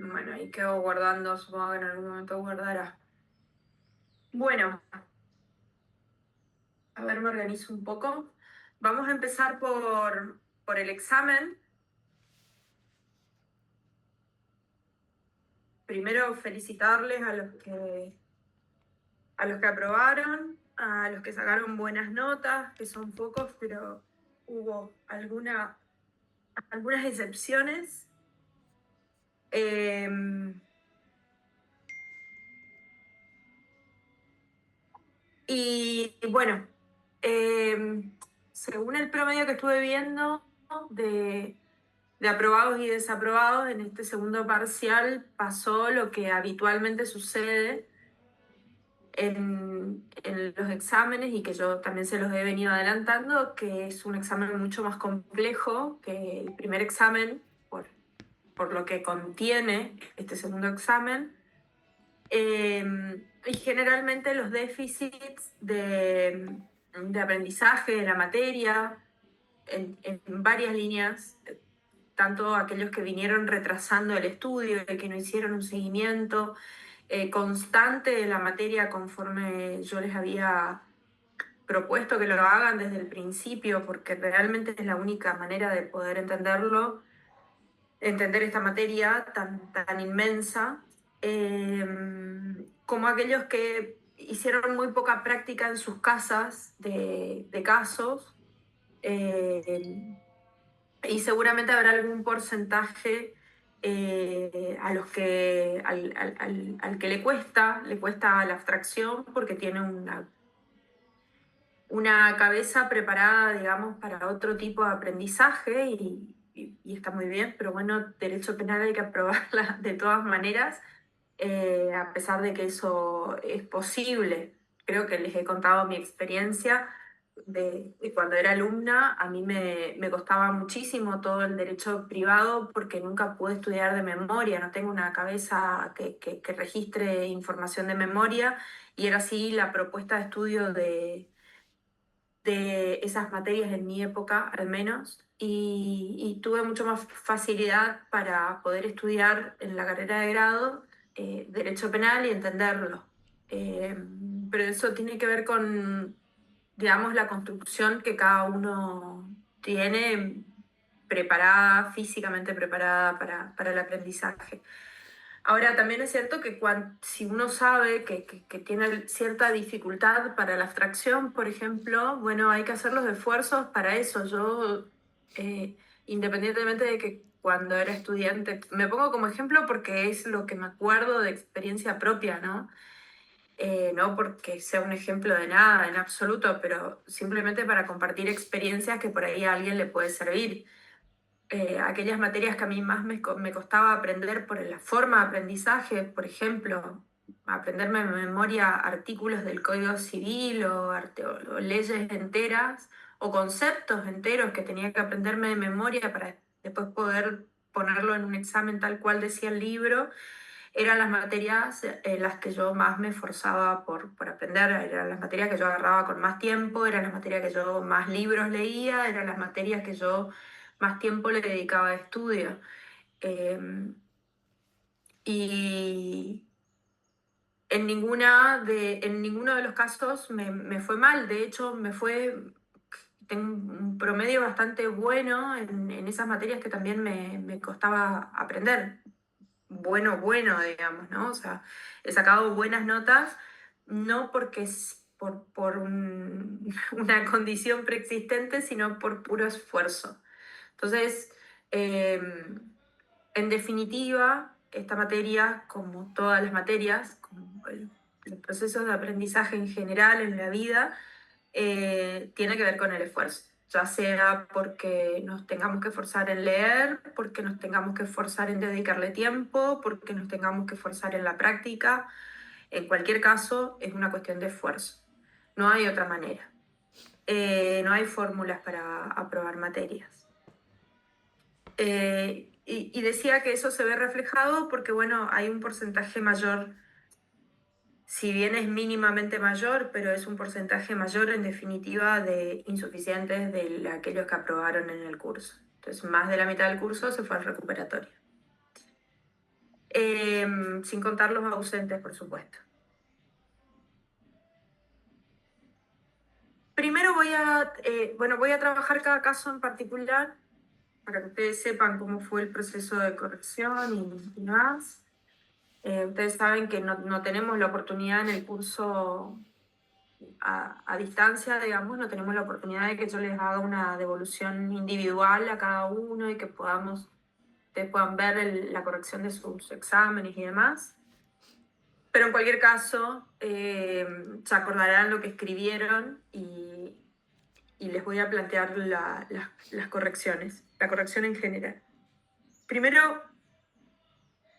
Bueno, ahí quedo guardando, supongo que en algún momento guardará. Bueno, a ver, me organizo un poco. Vamos a empezar por el examen. Primero, felicitarles a los que aprobaron, a los que sacaron buenas notas, que son pocos, pero hubo algunas excepciones. Em, y bueno, según el promedio que estuve viendo de aprobados y desaprobados, en este segundo parcial pasó lo que habitualmente sucede en los exámenes y que yo también se los he venido adelantando, que es un examen mucho más complejo que el primer examen, por lo que contiene este segundo examen. Y generalmente los déficits de aprendizaje de la materia en varias líneas, tanto aquellos que vinieron retrasando el estudio y que no hicieron un seguimiento constante de la materia conforme yo les había propuesto que lo hagan desde el principio, porque realmente es la única manera de poder entenderlo, entender esta materia tan inmensa, como aquellos que hicieron muy poca práctica en sus casas de casos. eh, y seguramente habrá algún porcentaje a los que, al que le cuesta la abstracción porque tiene una cabeza preparada, digamos, para otro tipo de aprendizaje y está muy bien, pero bueno, derecho penal hay que aprobarla de todas maneras, a pesar de que eso es posible. Creo que les he contado mi experiencia de cuando era alumna. A mí me costaba muchísimo todo el derecho privado porque nunca pude estudiar de memoria, no tengo una cabeza que registre información de memoria y era así la propuesta de estudio de esas materias en mi época, al menos, y tuve mucho más facilidad para poder estudiar en la carrera de grado derecho penal y entenderlo. Eh, pero eso tiene que ver con, digamos, la construcción que cada uno tiene preparada, físicamente preparada para el aprendizaje. Ahora, también es cierto que si uno sabe que tiene cierta dificultad para la abstracción, por ejemplo, bueno, hay que hacer los esfuerzos para eso. Yo, independientemente de que cuando era estudiante, me pongo como ejemplo porque es lo que me acuerdo de experiencia propia, ¿no? No porque sea un ejemplo de nada en absoluto, pero simplemente para compartir experiencias que por ahí a alguien le puede servir. Aquellas materias que a mí más me costaba aprender por la forma de aprendizaje, por ejemplo, aprenderme de memoria artículos del Código Civil o leyes enteras o conceptos enteros que tenía que aprenderme de memoria para después poder ponerlo en un examen tal cual decía el libro, eran las materias en las que yo más me esforzaba por aprender, eran las materias que yo agarraba con más tiempo, eran las materias que yo más libros leía, eran las materias que yo más tiempo le dedicaba a estudio. Eh, y en ninguno de los casos me fue mal, de hecho tengo un promedio bastante bueno en esas materias que también me costaba aprender. Bueno, digamos, ¿no? O sea, he sacado buenas notas, no porque es una condición preexistente, sino por puro esfuerzo. Entonces, eh, en definitiva, esta materia, como todas las materias, como los procesos de aprendizaje en general en la vida, tiene que ver con el esfuerzo, ya sea porque nos tengamos que esforzar en leer, porque nos tengamos que esforzar en dedicarle tiempo, porque nos tengamos que esforzar en la práctica. En cualquier caso, es una cuestión de esfuerzo. No hay otra manera. No hay fórmulas para aprobar materias. Y decía que eso se ve reflejado porque, bueno, hay un porcentaje mayor, si bien es mínimamente mayor, pero es un porcentaje mayor en definitiva de insuficientes de aquellos que aprobaron en el curso. Entonces, más de la mitad del curso se fue al recuperatorio. sin contar los ausentes, por supuesto. Primero voy a trabajar cada caso en particular para que ustedes sepan cómo fue el proceso de corrección y demás. Ustedes saben que no tenemos la oportunidad en el curso a distancia, digamos, no tenemos la oportunidad de que yo les haga una devolución individual a cada uno y que ustedes puedan ver la corrección de sus exámenes y demás. Pero en cualquier caso, se acordarán lo que escribieron y les voy a plantear las correcciones, la corrección en general. Primero,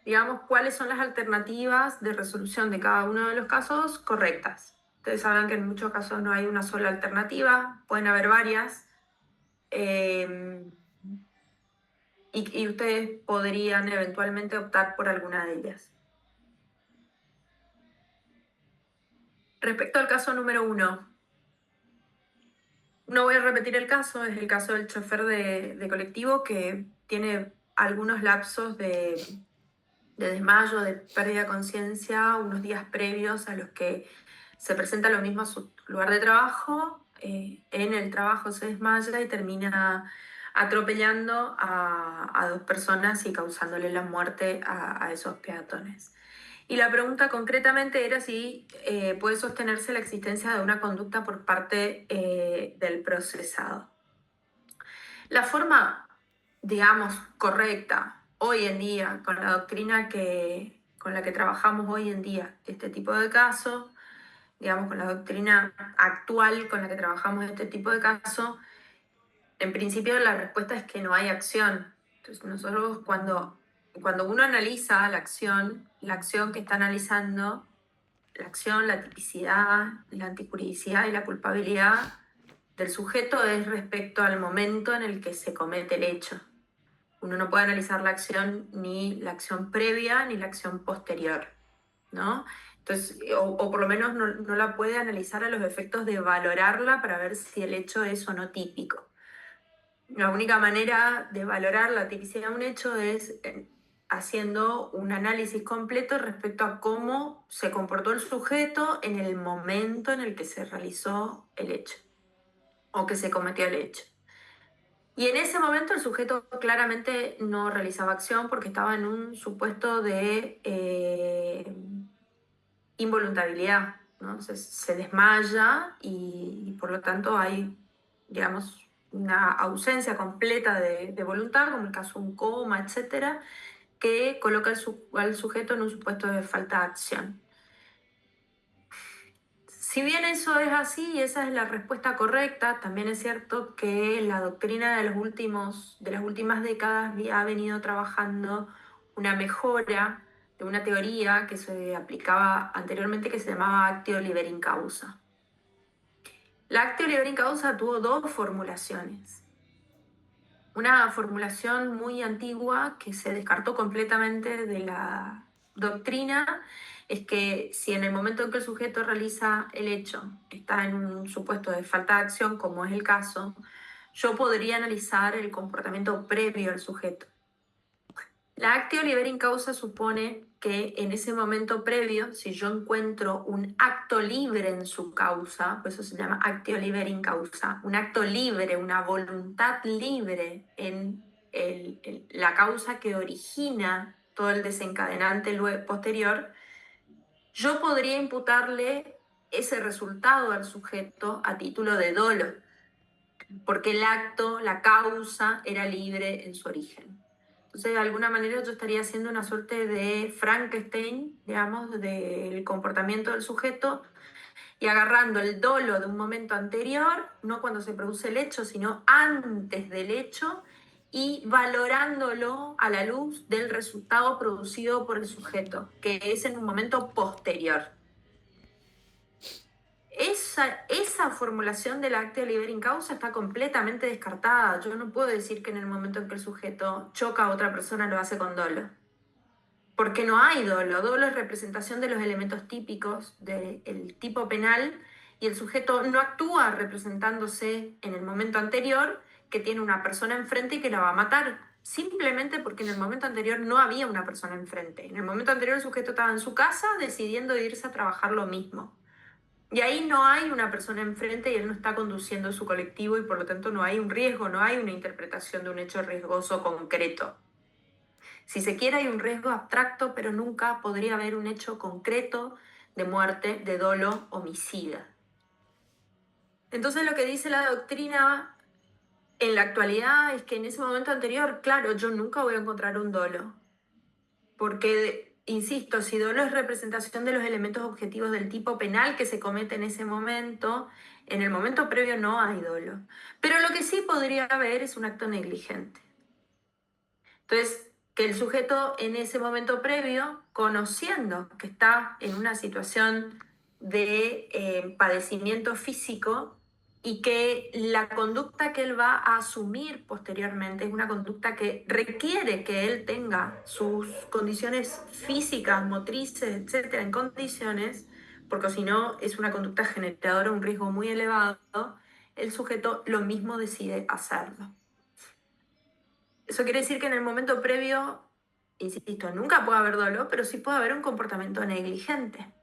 digamos, cuáles son las alternativas de resolución de cada uno de los casos correctas. Ustedes saben que en muchos casos no hay una sola alternativa, pueden haber varias, y ustedes podrían eventualmente optar por alguna de ellas. Respecto al caso número 1, no voy a repetir el caso, es el caso del chofer de colectivo que tiene algunos lapsos de desmayo, de pérdida de conciencia, unos días previos a los que se presenta lo mismo a su lugar de trabajo. En el trabajo se desmaya y termina atropellando a 2 personas y causándole la muerte a esos peatones. Y la pregunta concretamente era si puede sostenerse la existencia de una conducta por parte del procesado. La forma, digamos, correcta hoy en día, con la doctrina con la que trabajamos hoy en día este tipo de casos, digamos, con la doctrina actual con la que trabajamos este tipo de casos, en principio la respuesta es que no hay acción. Entonces nosotros cuando uno analiza la acción que está analizando, la acción, la tipicidad, la antijuridicidad y la culpabilidad del sujeto es respecto al momento en el que se comete el hecho. Uno no puede analizar la acción ni la acción previa ni la acción posterior, ¿no? Entonces, o por lo menos no la puede analizar a los efectos de valorarla para ver si el hecho es o no típico. La única manera de valorar la tipicidad de un hecho es haciendo un análisis completo respecto a cómo se comportó el sujeto en el momento en el que se realizó el hecho o que se cometió el hecho. Y en ese momento el sujeto claramente no realizaba acción porque estaba en un supuesto de involuntariedad, ¿no? Se desmaya y por lo tanto hay, digamos, una ausencia completa de voluntad, como el caso de un coma, etcétera, que coloca al sujeto en un supuesto de falta de acción. Si bien eso es así y esa es la respuesta correcta, también es cierto que la doctrina de las últimas décadas ha venido trabajando una mejora de una teoría que se aplicaba anteriormente que se llamaba actio liberi causa. La actio liberi causa tuvo 2 formulaciones. Una formulación muy antigua que se descartó completamente de la doctrina es que si en el momento en que el sujeto realiza el hecho está en un supuesto de falta de acción, como es el caso, yo podría analizar el comportamiento previo al sujeto. La actio liberi causa supone que en ese momento previo, si yo encuentro un acto libre en su causa, por eso se llama actio liberi causa, un acto libre, una voluntad libre en la causa que origina todo el desencadenante posterior, yo podría imputarle ese resultado al sujeto a título de dolo, porque el acto, la causa, era libre en su origen. Entonces, de alguna manera yo estaría haciendo una suerte de Frankenstein, digamos, del comportamiento del sujeto y agarrando el dolo de un momento anterior, no cuando se produce el hecho, sino antes del hecho, y valorándolo a la luz del resultado producido por el sujeto, que es en un momento posterior. Esa formulación del actio liberi causa está completamente descartada. Yo no puedo decir que en el momento en que el sujeto choca a otra persona lo hace con dolo. Porque no hay dolo. Dolo es representación de los elementos típicos del tipo penal y el sujeto no actúa representándose en el momento anterior que tiene una persona enfrente y que la va a matar, simplemente porque en el momento anterior no había una persona enfrente. En el momento anterior el sujeto estaba en su casa decidiendo irse a trabajar lo mismo. Y ahí no hay una persona enfrente y él no está conduciendo su colectivo y por lo tanto no hay un riesgo, no hay una interpretación de un hecho riesgoso concreto. Si se quiere hay un riesgo abstracto, pero nunca podría haber un hecho concreto de muerte, de dolo, homicida. Entonces lo que dice la doctrina en la actualidad es que en ese momento anterior, claro, yo nunca voy a encontrar un dolo. Porque, insisto, si dolo es representación de los elementos objetivos del tipo penal que se comete en el momento previo no hay dolo. Pero lo que sí podría haber es un acto negligente. Entonces, que el sujeto en ese momento previo, conociendo que está en una situación de padecimiento físico y que la conducta que él va a asumir posteriormente es una conducta que requiere que él tenga sus condiciones físicas, motrices, etcétera, en condiciones, porque si no es una conducta generadora de un riesgo muy elevado, el sujeto lo mismo decide hacerlo. Eso quiere decir que en el momento previo, insisto, nunca puede haber dolor, pero sí puede haber un comportamiento negligente.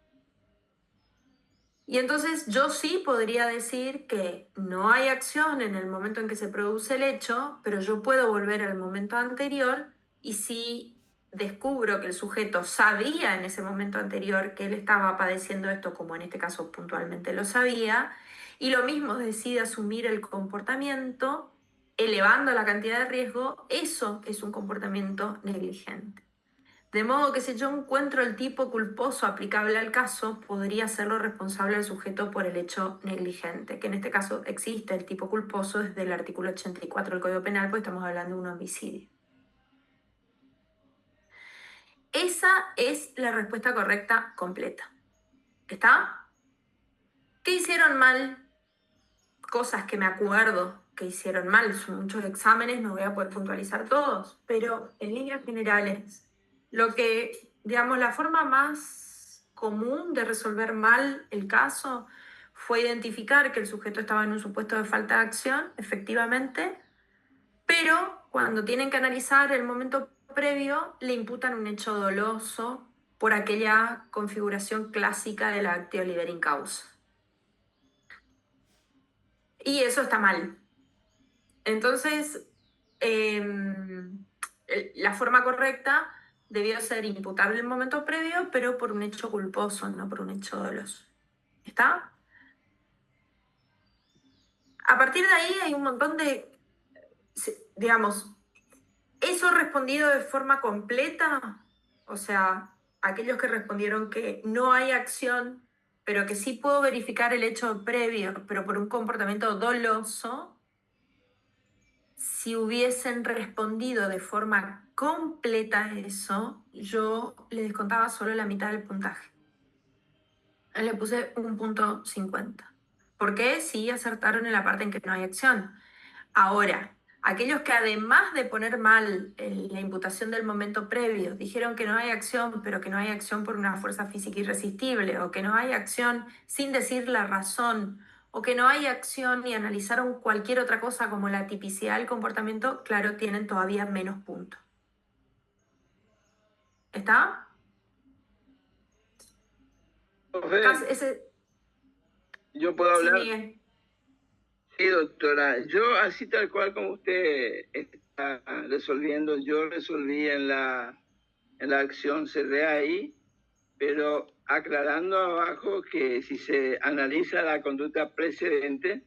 Y entonces yo sí podría decir que no hay acción en el momento en que se produce el hecho, pero yo puedo volver al momento anterior y si descubro que el sujeto sabía en ese momento anterior que él estaba padeciendo esto, como en este caso puntualmente lo sabía, y lo mismo decide asumir el comportamiento, elevando la cantidad de riesgo, eso es un comportamiento negligente. De modo que si yo encuentro el tipo culposo aplicable al caso, podría hacerlo responsable al sujeto por el hecho negligente, que en este caso existe el tipo culposo desde el artículo 84 del Código Penal, porque estamos hablando de un homicidio. Esa es la respuesta correcta completa. ¿Está? ¿Qué hicieron mal? Cosas que me acuerdo que hicieron mal, son muchos exámenes, no voy a poder puntualizar todos, pero en líneas generales, lo que, digamos, la forma más común de resolver mal el caso fue identificar que el sujeto estaba en un supuesto de falta de acción, efectivamente, pero cuando tienen que analizar el momento previo, le imputan un hecho doloso por aquella configuración clásica de la actio liberi causa. Y eso está mal. Entonces, la forma correcta debió ser imputable en el momento previo, pero por un hecho culposo, no por un hecho doloso. ¿Está? A partir de ahí hay un montón de, digamos, eso respondido de forma completa, o sea, aquellos que respondieron que no hay acción, pero que sí puedo verificar el hecho previo, pero por un comportamiento doloso, si hubiesen respondido de forma completa eso, yo le descontaba solo la mitad del puntaje. Le puse 1,50. ¿Por qué? Sí, acertaron en la parte en que no hay acción. Ahora, aquellos que además de poner mal la imputación del momento previo, dijeron que no hay acción, pero que no hay acción por una fuerza física irresistible, o que no hay acción sin decir la razón, o que no hay acción y analizaron cualquier otra cosa como la tipicidad del comportamiento, claro, tienen todavía menos puntos. ¿Está? Profe, yo puedo Sí, hablar. Miguel. Sí, doctora. Yo así tal cual como usted está resolviendo, yo resolví en la acción cerré ahí, pero aclarando abajo que si se analiza la conducta precedente,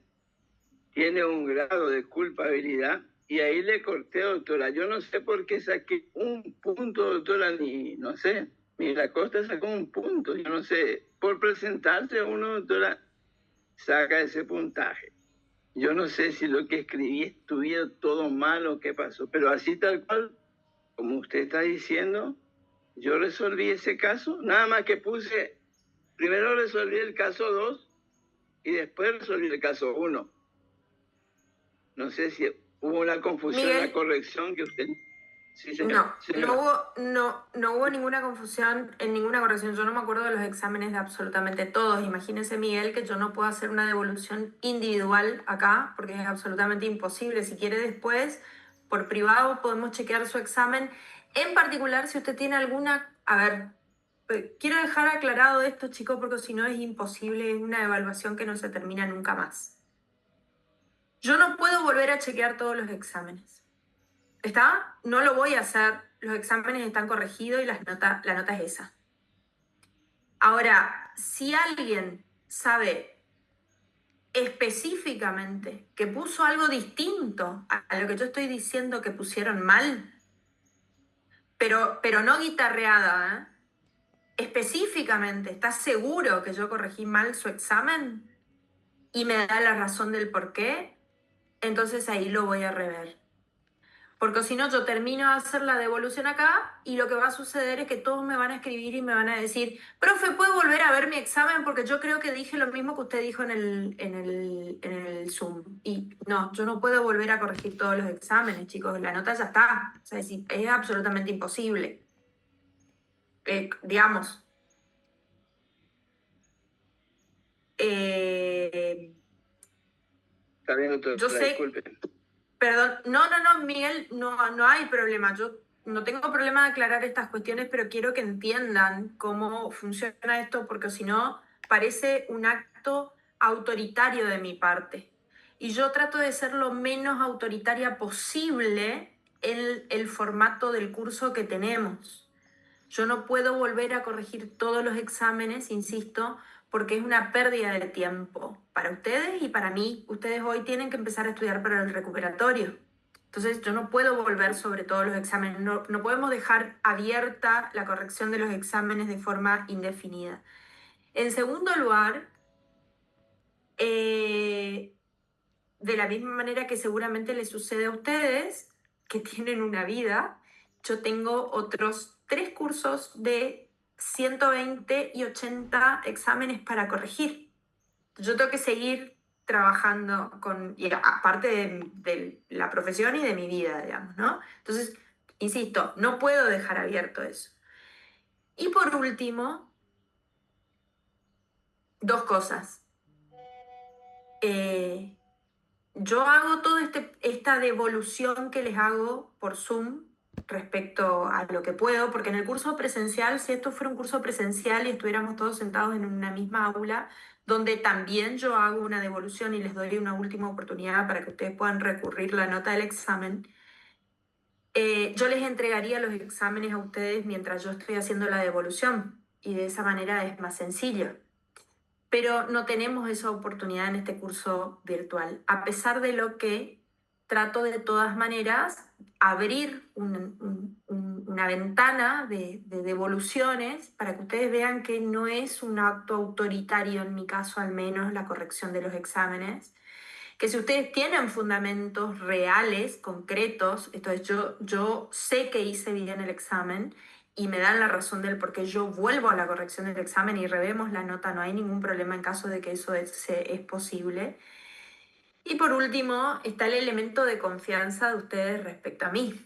tiene un grado de culpabilidad. Y ahí le corté, doctora. Yo no sé por qué saqué un punto, doctora, ni, no sé. Mira, Costa sacó un punto, yo no sé. Por presentarse uno, doctora, saca ese puntaje. Yo no sé si lo que escribí estuviera todo mal o qué pasó, pero así tal cual, como usted está diciendo, yo resolví ese caso, nada más que puse, primero resolví el caso 2 y después resolví el caso 1. No sé si hubo una confusión en la Miguel, corrección que usted... Sí, señora. no, Señora. no hubo ninguna confusión en ninguna corrección. Yo no me acuerdo de los exámenes de absolutamente todos. Imagínese, Miguel, que yo no puedo hacer una devolución individual acá, porque es absolutamente imposible. Si quiere después, por privado podemos chequear su examen. En particular, si usted tiene alguna... A ver, quiero dejar aclarado esto, chicos, porque si no es imposible, es una evaluación que no se termina nunca más. Yo no puedo volver a chequear todos los exámenes. ¿Está? No lo voy a hacer. Los exámenes están corregidos y la nota es esa. Ahora, si alguien sabe específicamente que puso algo distinto a lo que yo estoy diciendo que pusieron mal, pero no guitarreada, específicamente, ¿está seguro que yo corregí mal su examen? Y me da la razón del por qué, entonces ahí lo voy a rever. Porque si no, yo termino de hacer la devolución acá y lo que va a suceder es que todos me van a escribir y me van a decir, profe, ¿puedo volver a ver mi examen? Porque yo creo que dije lo mismo que usted dijo en el Zoom. Y no, yo no puedo volver a corregir todos los exámenes, chicos. La nota ya está. O sea, es absolutamente imposible. Digamos. Está bien, doctora, Yo sé... disculpe. Perdón, no, Miguel, no hay problema. Yo no tengo problema de aclarar estas cuestiones, pero quiero que entiendan cómo funciona esto, porque si no, parece un acto autoritario de mi parte. Y yo trato de ser lo menos autoritaria posible en el formato del curso que tenemos. Yo no puedo volver a corregir todos los exámenes, insisto, porque es una pérdida de tiempo para ustedes y para mí. Ustedes hoy tienen que empezar a estudiar para el recuperatorio. Entonces yo no puedo volver sobre todos los exámenes. No podemos dejar abierta la corrección de los exámenes de forma indefinida. En segundo lugar, de la misma manera que seguramente les sucede a ustedes, que tienen una vida, yo tengo otros 3 cursos de 120 y 80 exámenes para corregir. Yo tengo que seguir trabajando y aparte de la profesión y de mi vida, digamos, ¿no? Entonces, insisto, no puedo dejar abierto eso. Y por último, 2 cosas. Yo hago toda esta devolución que les hago por Zoom respecto a lo que puedo, porque en el curso presencial, si esto fuera un curso presencial y estuviéramos todos sentados en una misma aula, donde también yo hago una devolución y les doy una última oportunidad para que ustedes puedan recurrir la nota del examen, yo les entregaría los exámenes a ustedes mientras yo estoy haciendo la devolución y de esa manera es más sencillo. Pero no tenemos esa oportunidad en este curso virtual, a pesar de lo que trato de todas maneras abrir una ventana de devoluciones para que ustedes vean que no es un acto autoritario, en mi caso al menos, la corrección de los exámenes, que si ustedes tienen fundamentos reales, concretos, entonces yo sé que hice bien el examen y me dan la razón del por qué yo vuelvo a la corrección del examen y revemos la nota, no hay ningún problema en caso de que eso es posible. Y por último, está el elemento de confianza de ustedes respecto a mí.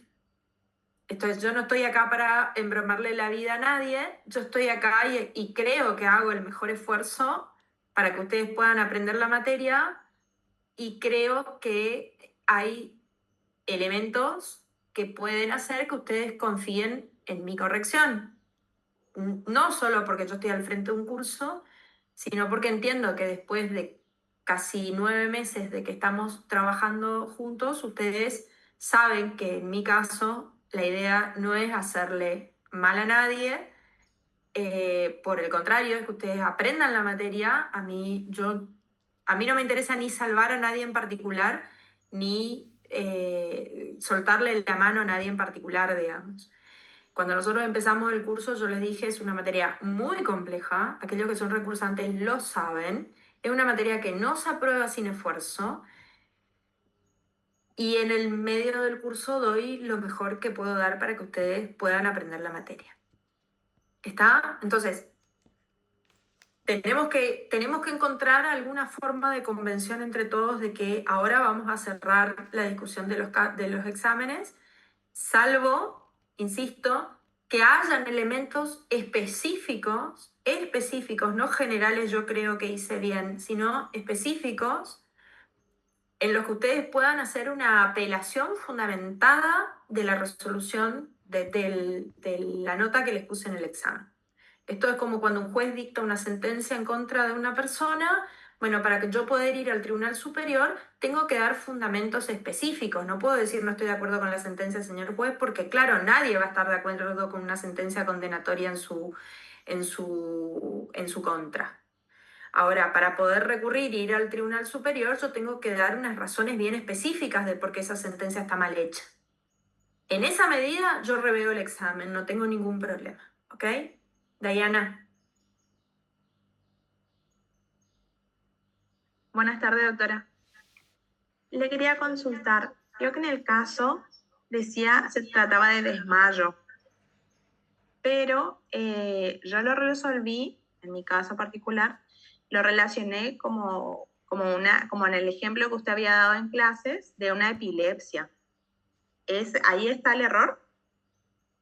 Entonces, yo no estoy acá para embromarle la vida a nadie, yo estoy acá y creo que hago el mejor esfuerzo para que ustedes puedan aprender la materia y creo que hay elementos que pueden hacer que ustedes confíen en mi corrección. No solo porque yo estoy al frente de un curso, sino porque entiendo que después de casi 9 meses de que estamos trabajando juntos, ustedes saben que en mi caso la idea no es hacerle mal a nadie, por el contrario, es que ustedes aprendan la materia. A mí no me interesa ni salvar a nadie en particular, ni soltarle la mano a nadie en particular, digamos. Cuando nosotros empezamos el curso, yo les dije, es una materia muy compleja, aquellos que son recursantes lo saben, es una materia que no se aprueba sin esfuerzo, y en el medio del curso doy lo mejor que puedo dar para que ustedes puedan aprender la materia. ¿Está? Entonces, tenemos que encontrar alguna forma de convención entre todos de que ahora vamos a cerrar la discusión de los exámenes, salvo, insisto, que hayan elementos específicos, no generales, yo creo que hice bien, sino específicos en los que ustedes puedan hacer una apelación fundamentada de la resolución de la nota que les puse en el examen. Esto es como cuando un juez dicta una sentencia en contra de una persona. Bueno, para que yo poder ir al Tribunal Superior, tengo que dar fundamentos específicos. No puedo decir no estoy de acuerdo con la sentencia, señor juez, porque claro, nadie va a estar de acuerdo con una sentencia condenatoria en su contra. Ahora, para poder recurrir e ir al Tribunal Superior, yo tengo que dar unas razones bien específicas de por qué esa sentencia está mal hecha. En esa medida, yo reveo el examen, no tengo ningún problema. ¿Ok? Diana. Buenas tardes, doctora. Le quería consultar, creo que en el caso decía se trataba de desmayo, pero yo lo resolví, en mi caso particular, lo relacioné como en el ejemplo que usted había dado en clases de una epilepsia. ¿Ahí está el error?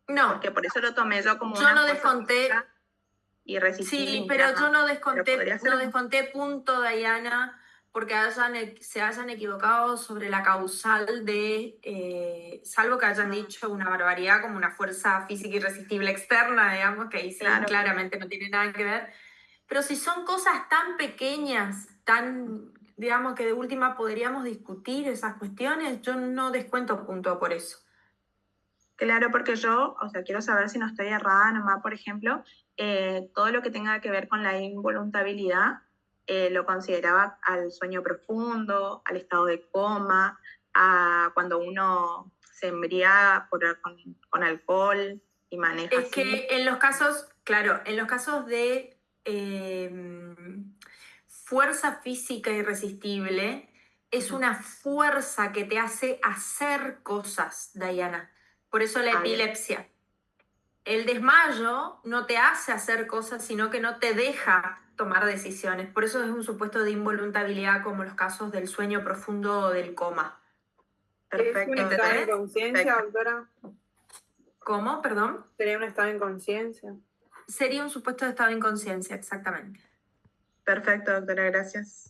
No. Porque por eso lo tomé yo como yo una no fuerza desconté. física irresistible Sí, interna. pero yo no desconté, Pero no desconté punto, Diana, porque se hayan equivocado sobre la causal salvo que hayan dicho una barbaridad como una fuerza física irresistible externa, digamos, que ahí sí Claro. claramente no tiene nada que ver. Pero si son cosas tan pequeñas, digamos, que de última podríamos discutir esas cuestiones, yo no descuento punto por eso. Claro, porque yo, o sea, quiero saber si no estoy errada nomás, por ejemplo, todo lo que tenga que ver con la involuntabilidad, lo consideraba al sueño profundo, al estado de coma, a cuando uno se embriaga con alcohol y maneja Es así. que en los casos, claro, en los casos de fuerza física irresistible, es una fuerza que te hace hacer cosas, Diana. Por eso la epilepsia. El desmayo no te hace hacer cosas, sino que no te deja tomar decisiones. Por eso es un supuesto de involuntabilidad, como los casos del sueño profundo o del coma. ¿Es un estado de inconsciencia, doctora? ¿Cómo? Perdón. ¿Sería un estado de inconsciencia? Sería un supuesto de estado de inconsciencia, exactamente. Perfecto, doctora, gracias.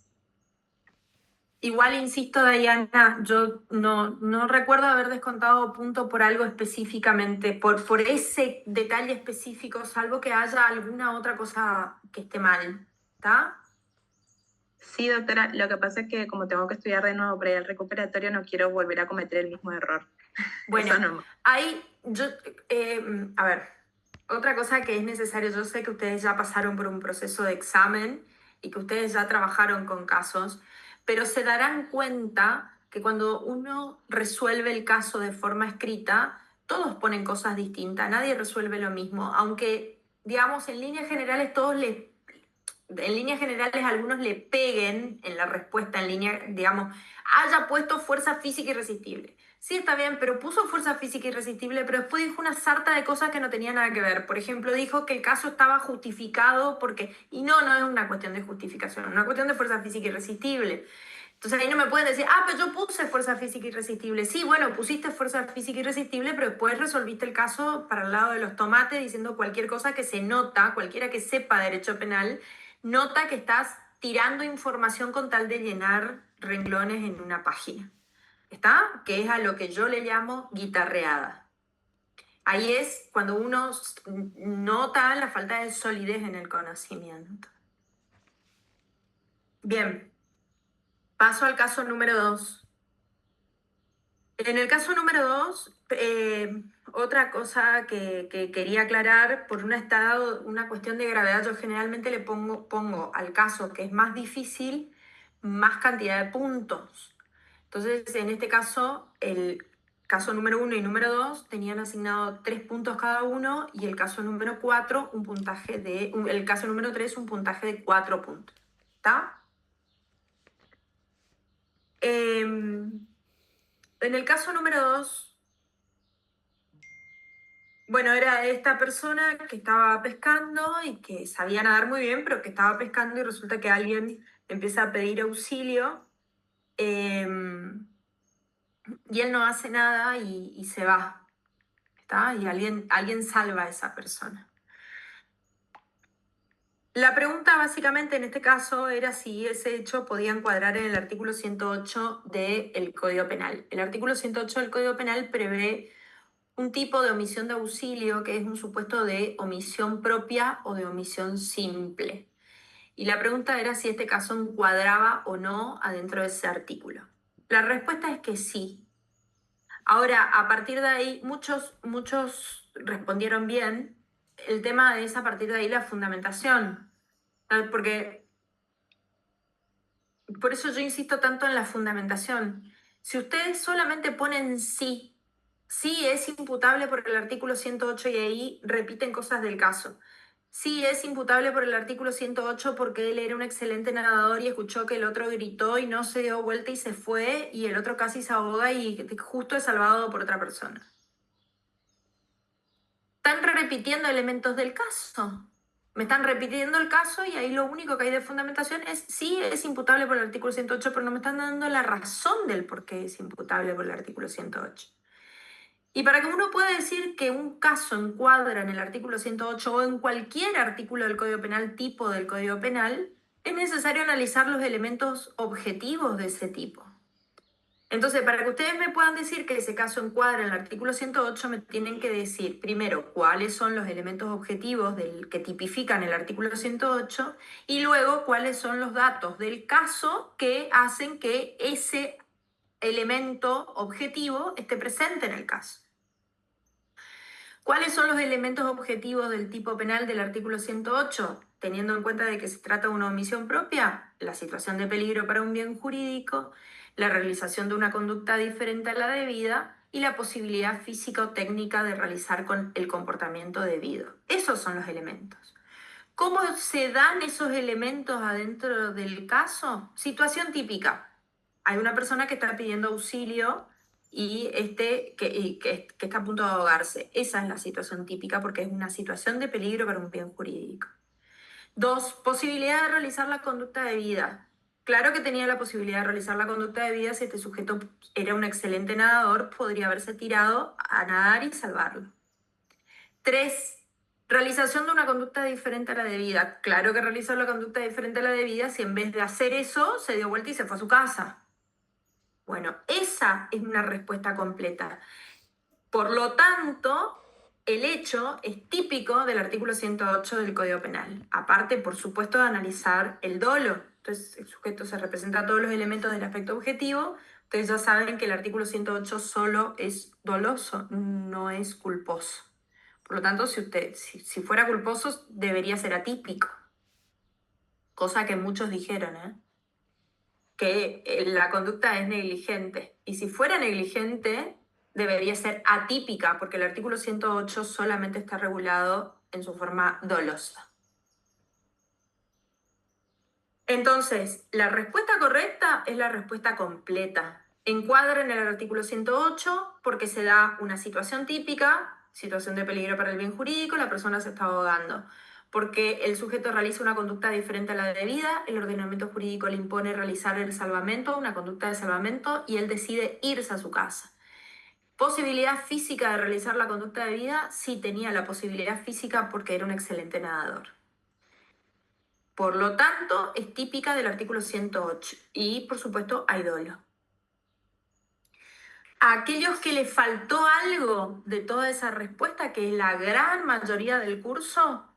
Igual insisto, Diana, yo no recuerdo haber descontado punto por algo específicamente, por ese detalle específico, salvo que haya alguna otra cosa que esté mal, ¿está? Sí, doctora, lo que pasa es que como tengo que estudiar de nuevo para ir al recuperatorio, no quiero volver a cometer el mismo error. Bueno, Eso no. a ver, otra cosa que es necesario, yo sé que ustedes ya pasaron por un proceso de examen y que ustedes ya trabajaron con casos, pero se darán cuenta que cuando uno resuelve el caso de forma escrita, todos ponen cosas distintas, nadie resuelve lo mismo, aunque, digamos, en líneas generales algunos le peguen en la respuesta en línea, digamos, haya puesto fuerza física irresistible. Sí, está bien, pero puso fuerza física irresistible, pero después dijo una sarta de cosas que no tenían nada que ver. Por ejemplo, dijo que el caso estaba justificado porque... Y no es una cuestión de justificación, es una cuestión de fuerza física irresistible. Entonces ahí no me pueden decir, pero yo puse fuerza física irresistible. Sí, bueno, pusiste fuerza física irresistible, pero después resolviste el caso para el lado de los tomates diciendo cualquier cosa que se nota, cualquiera que sepa derecho penal, nota que estás tirando información con tal de llenar renglones en una página. ¿Está? Que es a lo que yo le llamo guitarreada. Ahí es cuando uno nota la falta de solidez en el conocimiento. Bien, paso al caso número 2. En el caso número 2, otra cosa que quería aclarar, por una cuestión de gravedad, yo generalmente le pongo al caso que es más difícil más cantidad de puntos. Entonces, en este caso, el caso número 1 y número 2 tenían asignado 3 puntos cada uno y el caso número 4 el caso número 3 un puntaje de 4 puntos. ¿Está? En el caso número 2, bueno, era esta persona que estaba pescando y que sabía nadar muy bien, pero que estaba pescando y resulta que alguien empieza a pedir auxilio. Y él no hace nada y se va, ¿está? Y alguien salva a esa persona. La pregunta básicamente en este caso era si ese hecho podía encuadrar en el artículo 108 del Código Penal. El artículo 108 del Código Penal prevé un tipo de omisión de auxilio que es un supuesto de omisión propia o de omisión simple. Y la pregunta era si este caso encuadraba o no adentro de ese artículo. La respuesta es que sí. Ahora, a partir de ahí, muchos respondieron bien. El tema es a partir de ahí la fundamentación. Porque por eso yo insisto tanto en la fundamentación. Si ustedes solamente ponen sí, sí es imputable por el artículo 108 y ahí repiten cosas del caso. Sí es imputable por el artículo 108 porque él era un excelente nadador y escuchó que el otro gritó y no se dio vuelta y se fue y el otro casi se ahoga y justo es salvado por otra persona. Están repitiendo elementos del caso. Me están repitiendo el caso y ahí lo único que hay de fundamentación es sí es imputable por el artículo 108, pero no me están dando la razón del por qué es imputable por el artículo 108. Y para que uno pueda decir que un caso encuadra en el artículo 108 o en cualquier artículo del Código Penal, tipo del Código Penal, es necesario analizar los elementos objetivos de ese tipo. Entonces, para que ustedes me puedan decir que ese caso encuadra en el artículo 108, me tienen que decir, primero, cuáles son los elementos objetivos que tipifican el artículo 108 y luego cuáles son los datos del caso que hacen que ese elemento objetivo esté presente en el caso. ¿Cuáles son los elementos objetivos del tipo penal del artículo 108? Teniendo en cuenta de que se trata de una omisión propia, la situación de peligro para un bien jurídico, la realización de una conducta diferente a la debida y la posibilidad física o técnica de realizar con el comportamiento debido. Esos son los elementos. ¿Cómo se dan esos elementos adentro del caso? Situación típica. Hay una persona que está pidiendo auxilio y que está a punto de ahogarse. Esa es la situación típica porque es una situación de peligro para un bien jurídico. 2, posibilidad de realizar la conducta debida. Claro que tenía la posibilidad de realizar la conducta debida si este sujeto era un excelente nadador, podría haberse tirado a nadar y salvarlo. 3, realización de una conducta diferente a la debida. Claro que realizó la conducta diferente a la debida si en vez de hacer eso se dio vuelta y se fue a su casa. Bueno, esa es una respuesta completa. Por lo tanto, el hecho es típico del artículo 108 del Código Penal. Aparte, por supuesto, de analizar el dolo. Entonces, el sujeto se representa todos los elementos del aspecto objetivo. Ustedes ya saben que el artículo 108 solo es doloso, no es culposo. Por lo tanto, si fuera culposo, debería ser atípico. Cosa que muchos dijeron, que la conducta es negligente. Y si fuera negligente, debería ser atípica, porque el artículo 108 solamente está regulado en su forma dolosa. Entonces, la respuesta correcta es la respuesta completa. Encuadra en el artículo 108 porque se da una situación típica, situación de peligro para el bien jurídico, la persona se está ahogando. Porque el sujeto realiza una conducta diferente a la debida, el ordenamiento jurídico le impone realizar el salvamento, una conducta de salvamento, y él decide irse a su casa. Posibilidad física de realizar la conducta debida, sí tenía la posibilidad física porque era un excelente nadador. Por lo tanto, es típica del artículo 108 y, por supuesto, hay dolo. A aquellos que les faltó algo de toda esa respuesta, que es la gran mayoría del curso,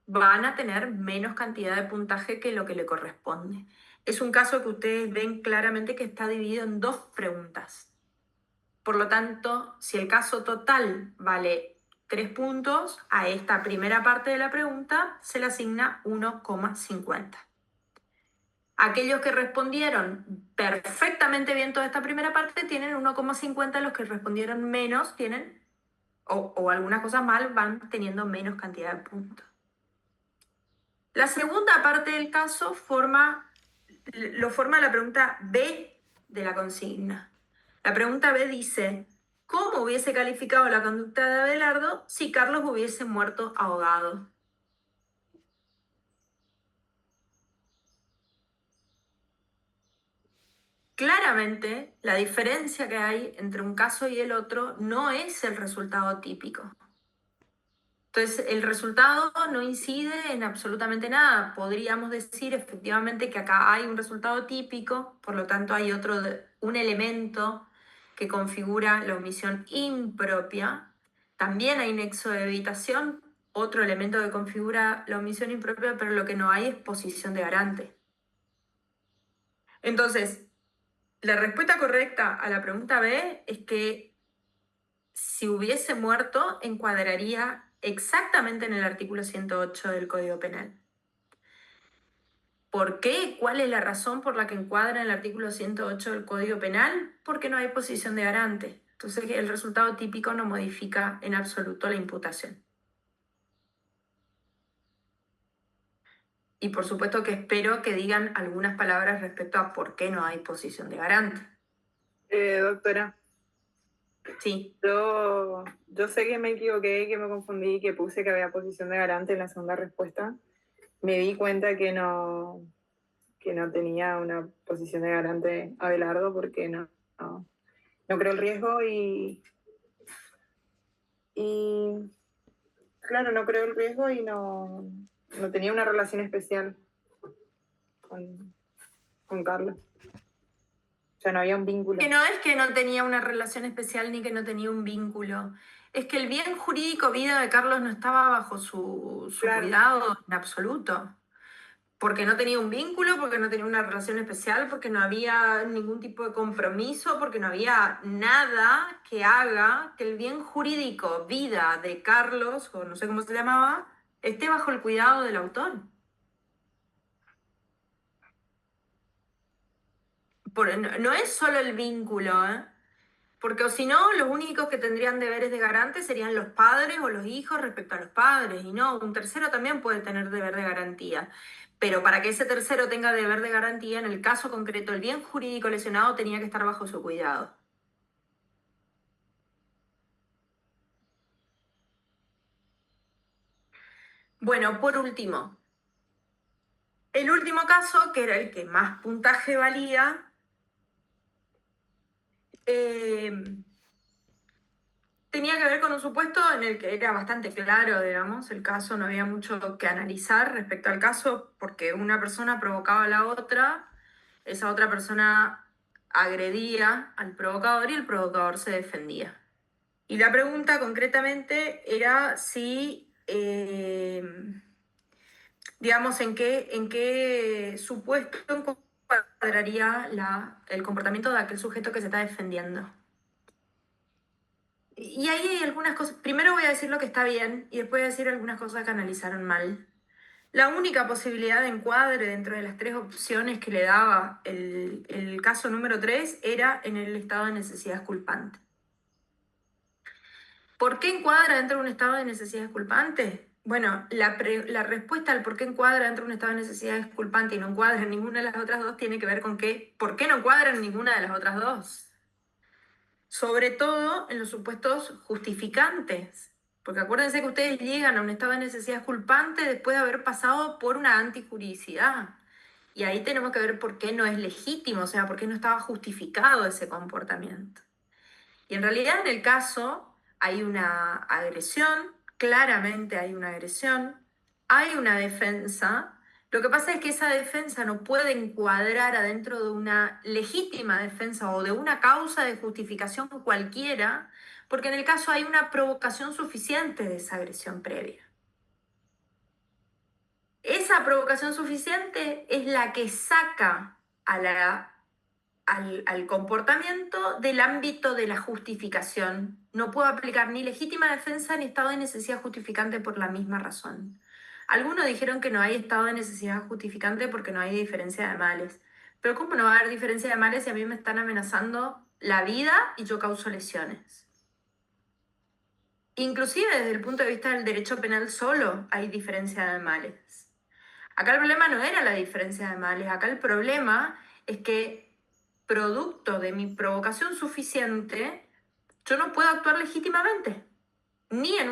van a tener menos cantidad de puntaje que lo que le corresponde. Es un caso que ustedes ven claramente que está dividido en 2 preguntas. Por lo tanto, si el caso total vale 3 puntos, a esta primera parte de la pregunta se le asigna 1,50. Aquellos que respondieron perfectamente bien toda esta primera parte tienen 1,50, los que respondieron menos tienen, o algunas cosas mal, van teniendo menos cantidad de puntos. La segunda parte del caso lo forma la pregunta B de la consigna. La pregunta B dice, ¿cómo hubiese calificado la conducta de Abelardo si Carlos hubiese muerto ahogado? Claramente, la diferencia que hay entre un caso y el otro no es el resultado típico. Entonces, el resultado no incide en absolutamente nada. Podríamos decir efectivamente que acá hay un resultado típico, por lo tanto hay un elemento que configura la omisión impropia. También hay nexo de evitación, otro elemento que configura la omisión impropia, pero lo que no hay es posición de garante. Entonces, la respuesta correcta a la pregunta B es que si hubiese muerto, encuadraría exactamente en el artículo 108 del Código Penal. ¿Por qué? ¿Cuál es la razón por la que encuadra en el artículo 108 del Código Penal? Porque no hay posición de garante. Entonces el resultado típico no modifica en absoluto la imputación. Y por supuesto que espero que digan algunas palabras respecto a por qué no hay posición de garante. Doctora. Sí. Yo sé que me equivoqué, que me confundí, que puse que había posición de garante en la segunda respuesta. Me di cuenta que no tenía una posición de garante Abelardo porque no creo el riesgo y claro, no creo el riesgo y no tenía una relación especial con Carlos. O sea, no había un vínculo. Que no es que no tenía una relación especial ni que no tenía un vínculo. Es que el bien jurídico vida de Carlos no estaba bajo su Claro. cuidado en absoluto. Porque no tenía un vínculo, porque no tenía una relación especial, porque no había ningún tipo de compromiso, porque no había nada que haga que el bien jurídico vida de Carlos, o no sé cómo se llamaba, esté bajo el cuidado del autor. No es solo el vínculo, ¿eh? Porque o si no, los únicos que tendrían deberes de garante serían los padres o los hijos respecto a los padres. Y no, un tercero también puede tener deber de garantía. Pero para que ese tercero tenga deber de garantía, en el caso concreto, el bien jurídico lesionado tenía que estar bajo su cuidado. Bueno, por último, el último caso, que era el que más puntaje valía, tenía que ver con un supuesto en el que era bastante claro, digamos, el caso, no había mucho que analizar respecto al caso, porque una persona provocaba a la otra, esa otra persona agredía al provocador y el provocador se defendía. Y la pregunta concretamente era si, digamos, en qué supuesto encuadraría el comportamiento de aquel sujeto que se está defendiendo. Y ahí hay algunas cosas. Primero voy a decir lo que está bien y después voy a decir algunas cosas que analizaron mal. La única posibilidad de encuadre dentro de las tres opciones que le daba el caso número 3 era en el estado de necesidad exculpante. ¿Por qué encuadra dentro de un estado de necesidad exculpante? Bueno, la respuesta al por qué encuadra dentro de un estado de necesidad exculpante y no encuadra en ninguna de las otras dos tiene que ver con por qué no encuadra en ninguna de las otras dos. Sobre todo en los supuestos justificantes. Porque acuérdense que ustedes llegan a un estado de necesidad exculpante después de haber pasado por una antijuridicidad. Y ahí tenemos que ver por qué no es legítimo, o sea, por qué no estaba justificado ese comportamiento. Y en realidad en el caso hay una agresión, claramente hay una agresión, hay una defensa. Lo que pasa es que esa defensa no puede encuadrar adentro de una legítima defensa o de una causa de justificación cualquiera, porque en el caso hay una provocación suficiente de esa agresión previa. Esa provocación suficiente es la que saca al comportamiento del ámbito de la justificación. No puedo aplicar ni legítima defensa ni estado de necesidad justificante por la misma razón. Algunos dijeron que no hay estado de necesidad justificante porque no hay diferencia de males. Pero ¿cómo no va a haber diferencia de males si a mí me están amenazando la vida y yo causo lesiones? Inclusive desde el punto de vista del derecho penal solo hay diferencia de males. Acá el problema no era la diferencia de males, acá el problema es que producto de mi provocación suficiente, yo no puedo actuar legítimamente, ni en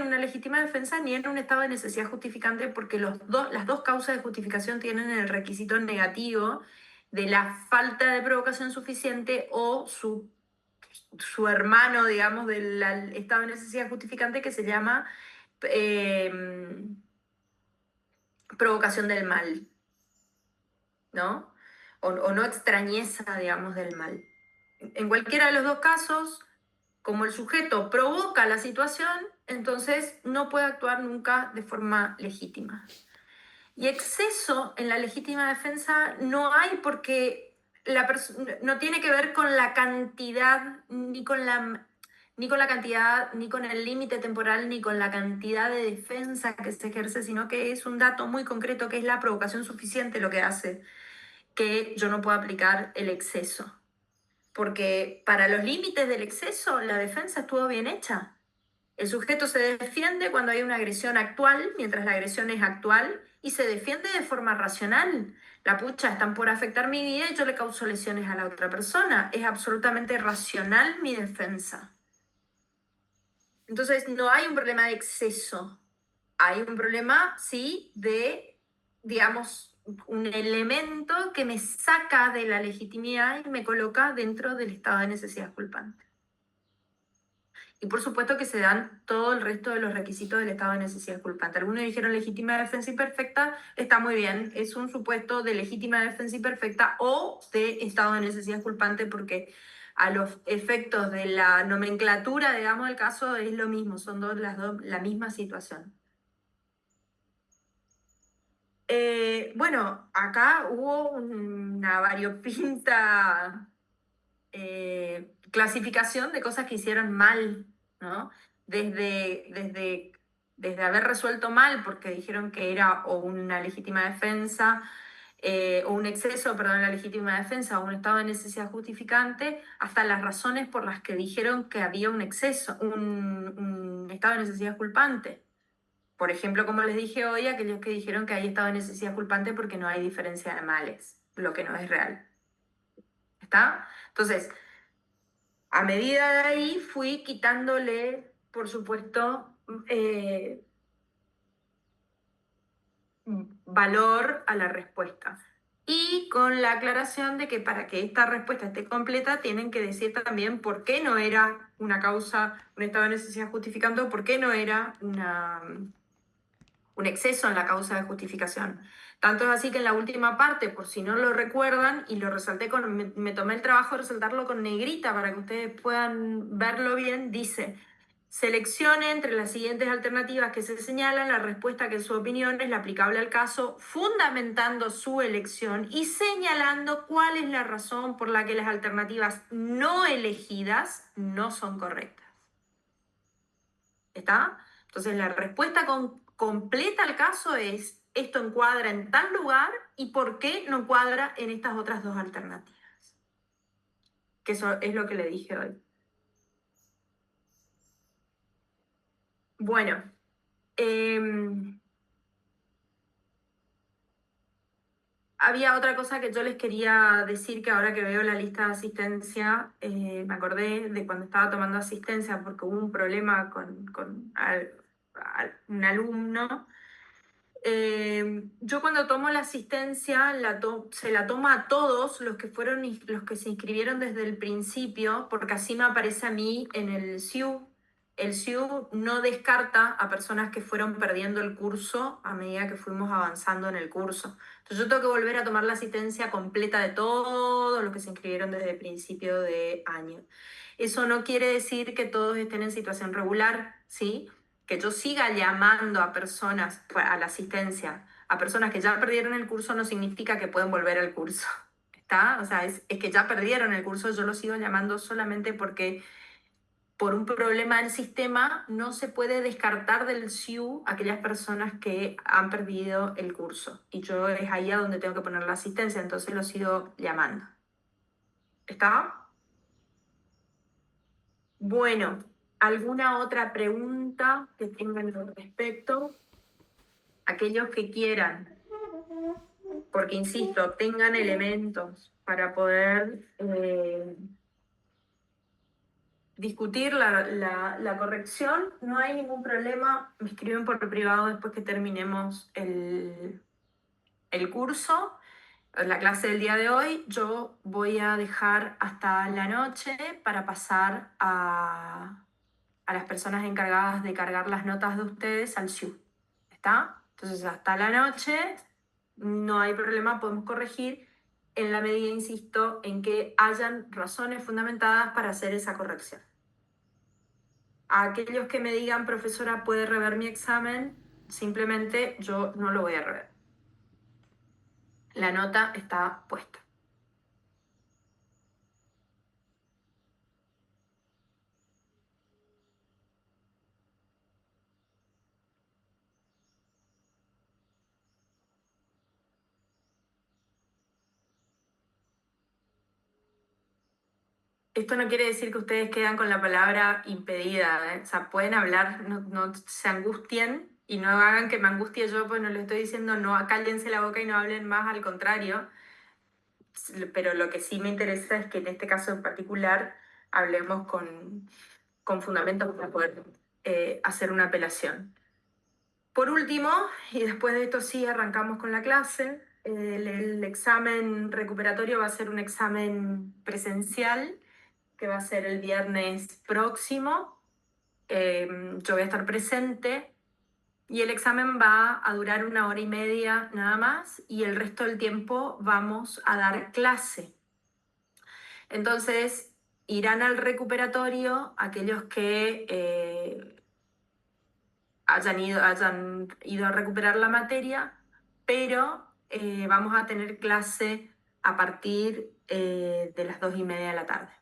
una legítima defensa, ni en un estado de necesidad justificante, porque las dos causas de justificación tienen el requisito negativo de la falta de provocación suficiente o su hermano, digamos, del estado de necesidad justificante que se llama provocación del mal, ¿no? O no extrañeza, digamos, del mal. En cualquiera de los dos casos, como el sujeto provoca la situación, entonces no puede actuar nunca de forma legítima. Y exceso en la legítima defensa no hay porque no tiene que ver con la cantidad, ni con la cantidad, ni con el límite temporal, ni con la cantidad de defensa que se ejerce, sino que es un dato muy concreto que es la provocación suficiente lo que hace que yo no pueda aplicar el exceso. Porque para los límites del exceso la defensa estuvo bien hecha. El sujeto se defiende cuando hay una agresión actual, mientras la agresión es actual, y se defiende de forma racional. La pucha, están por afectar mi vida y yo le causo lesiones a la otra persona. Es absolutamente racional mi defensa. Entonces, no hay un problema de exceso. Hay un problema, sí, de, digamos, un elemento que me saca de la legitimidad y me coloca dentro del estado de necesidad culpante. Y por supuesto que se dan todo el resto de los requisitos del estado de necesidad culpante. Algunos dijeron legítima defensa imperfecta, está muy bien, es un supuesto de legítima defensa imperfecta o de estado de necesidad culpante porque a los efectos de la nomenclatura, digamos, del caso es lo mismo, son las dos la misma situación. Bueno, acá hubo una variopinta clasificación de cosas que hicieron mal, ¿no? Desde haber resuelto mal porque dijeron que era o una legítima defensa, o un exceso, perdón, en la legítima defensa o un estado de necesidad justificante, hasta las razones por las que dijeron que había un exceso, un estado de necesidad culpante. Por ejemplo, como les dije hoy, aquellos que dijeron que hay estado de necesidad culpante porque no hay diferencia de males, lo que no es real. ¿Está? Entonces, a medida de ahí fui quitándole, por supuesto, valor a la respuesta. Y con la aclaración de que para que esta respuesta esté completa tienen que decir también por qué no era una causa, un estado de necesidad justificante o por qué no era un exceso en la causa de justificación. Tanto es así que en la última parte, por si no lo recuerdan, y lo resalté me tomé el trabajo de resaltarlo con negrita para que ustedes puedan verlo bien, dice: seleccione entre las siguientes alternativas que se señalan la respuesta que en su opinión es la aplicable al caso, fundamentando su elección y señalando cuál es la razón por la que las alternativas no elegidas no son correctas. ¿Está? Entonces la respuesta completa al caso es: esto encuadra en tal lugar y por qué no encuadra en estas otras dos alternativas. Que eso es lo que le dije hoy. Bueno, había otra cosa que yo les quería decir, que ahora que veo la lista de asistencia, me acordé de cuando estaba tomando asistencia porque hubo un problema con un alumno. Yo cuando tomo la asistencia se la toma a todos los que fueron los que se inscribieron desde el principio, porque así me aparece a mí en el SIU. El SIU no descarta a personas que fueron perdiendo el curso a medida que fuimos avanzando en el curso. Entonces yo tengo que volver a tomar la asistencia completa de todos los que se inscribieron desde el principio de año. Eso no quiere decir que todos estén en situación regular, ¿sí? Que yo siga llamando a personas, a la asistencia, a personas que ya perdieron el curso no significa que pueden volver al curso, ¿está? O sea, es que ya perdieron el curso, yo lo sigo llamando solamente porque por un problema del sistema no se puede descartar del SIU aquellas personas que han perdido el curso. Y yo es ahí a donde tengo que poner la asistencia, entonces lo sigo llamando. ¿Está? Bueno, ¿alguna otra pregunta que tengan al respecto? Aquellos que quieran, porque insisto, tengan elementos para poder discutir la corrección, no hay ningún problema. Me escriben por privado después que terminemos el curso, la clase del día de hoy. Yo voy a dejar hasta la noche para pasar a a las personas encargadas de cargar las notas de ustedes al SIU. ¿Está? Entonces, hasta la noche no hay problema, podemos corregir en la medida, insisto, en que hayan razones fundamentadas para hacer esa corrección. A aquellos que me digan, profesora, ¿puede rever mi examen? Simplemente yo no lo voy a rever. La nota está puesta. Esto no quiere decir que ustedes quedan con la palabra impedida, ¿eh? O sea, pueden hablar, no se angustien y no hagan que me angustie yo, pues no les estoy diciendo no, cállense la boca y no hablen más, al contrario. Pero lo que sí me interesa es que en este caso en particular hablemos con fundamentos para poder hacer una apelación. Por último, y después de esto sí arrancamos con la clase, el examen recuperatorio va a ser un examen presencial que va a ser el viernes próximo. Yo voy a estar presente y el examen va a durar 1 hora y media nada más y el resto del tiempo vamos a dar clase. Entonces, irán al recuperatorio aquellos que hayan ido a recuperar la materia, pero vamos a tener clase a partir de las 2:30 de la tarde.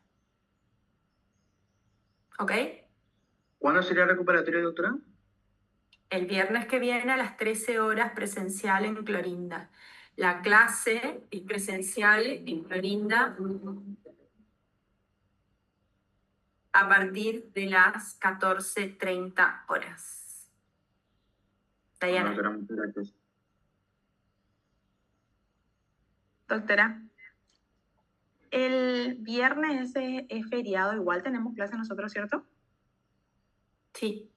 ¿Ok? ¿Cuándo sería el recuperatorio, doctora? El viernes que viene a las 13 horas presencial en Clorinda. La clase es presencial en Clorinda a partir de las 14:30 horas. Diana. Doctora, muchas gracias. Doctora, el viernes es feriado, igual tenemos clase nosotros, ¿cierto? Sí.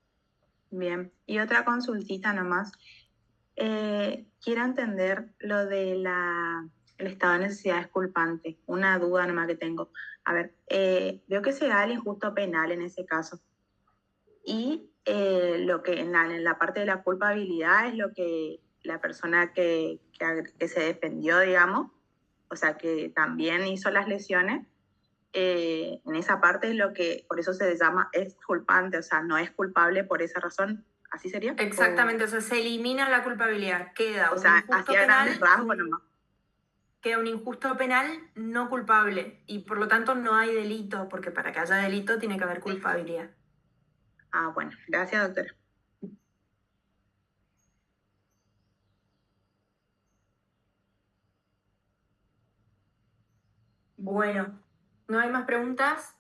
Bien, y otra consultita nomás. Quiero entender lo de el estado de necesidad disculpante, una duda nomás que tengo. A ver, veo que se da el injusto penal en ese caso. Y lo que en la parte de la culpabilidad es lo que la persona que se defendió, digamos, o sea, que también hizo las lesiones, en esa parte es lo que, por eso se llama exculpante, o sea, no es culpable por esa razón. ¿Así sería? Exactamente, o sea, se elimina la culpabilidad, queda O un sea, injusto hacia penal, grandes rasgos nomás. queda un injusto penal no culpable y por lo tanto no hay delito, porque para que haya delito tiene que haber culpabilidad. Ah, bueno, gracias, doctora. Bueno, ¿no hay más preguntas?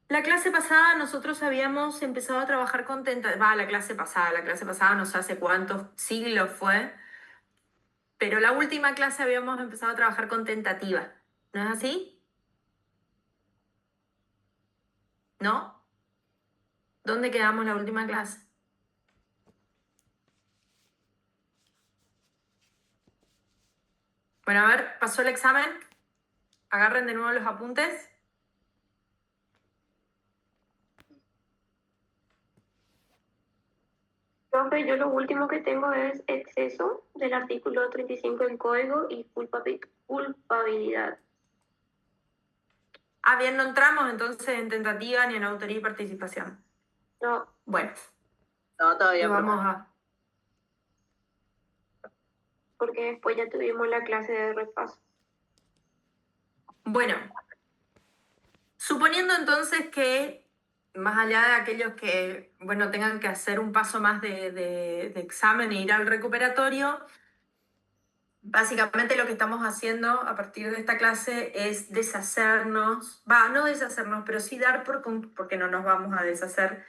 La clase pasada nosotros habíamos empezado a trabajar con tentativa. La clase pasada no sé hace cuántos siglos fue, pero la última clase habíamos empezado a trabajar con tentativa. ¿No es así? ¿No? ¿Dónde quedamos la última clase? Bueno, a ver, pasó el examen. Agarren de nuevo los apuntes. Profe, yo lo último que tengo es exceso del artículo 35 del código y culpabilidad. Ah, bien, no entramos entonces en tentativa ni en autoría y participación. No, Bueno, No, todavía, lo profe. vamos a... porque después ya tuvimos la clase de repaso. Bueno, suponiendo entonces que, más allá de aquellos que, bueno, tengan que hacer un paso más de examen e ir al recuperatorio, básicamente lo que estamos haciendo a partir de esta clase es deshacernos, no deshacernos, pero sí dar porque no nos vamos a deshacer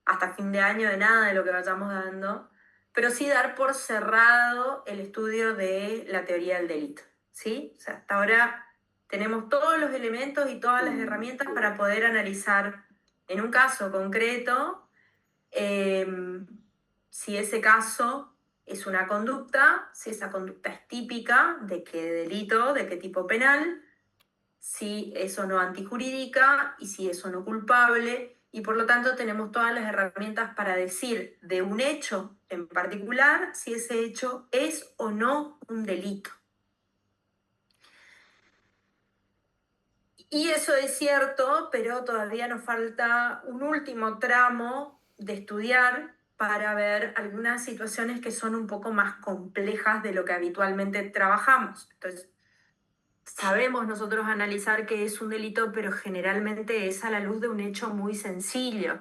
hasta fin de año de nada de lo que vayamos dando, pero sí dar por cerrado el estudio de la teoría del delito, ¿sí? O sea, hasta ahora tenemos todos los elementos y todas las herramientas para poder analizar en un caso concreto si ese caso es una conducta, si esa conducta es típica, de qué delito, de qué tipo penal, si es o no antijurídica y si es o no culpable, y por lo tanto tenemos todas las herramientas para decir de un hecho en particular si ese hecho es o no un delito. Y eso es cierto, pero todavía nos falta un último tramo de estudiar para ver algunas situaciones que son un poco más complejas de lo que habitualmente trabajamos. Entonces, sabemos nosotros analizar qué es un delito, pero generalmente es a la luz de un hecho muy sencillo,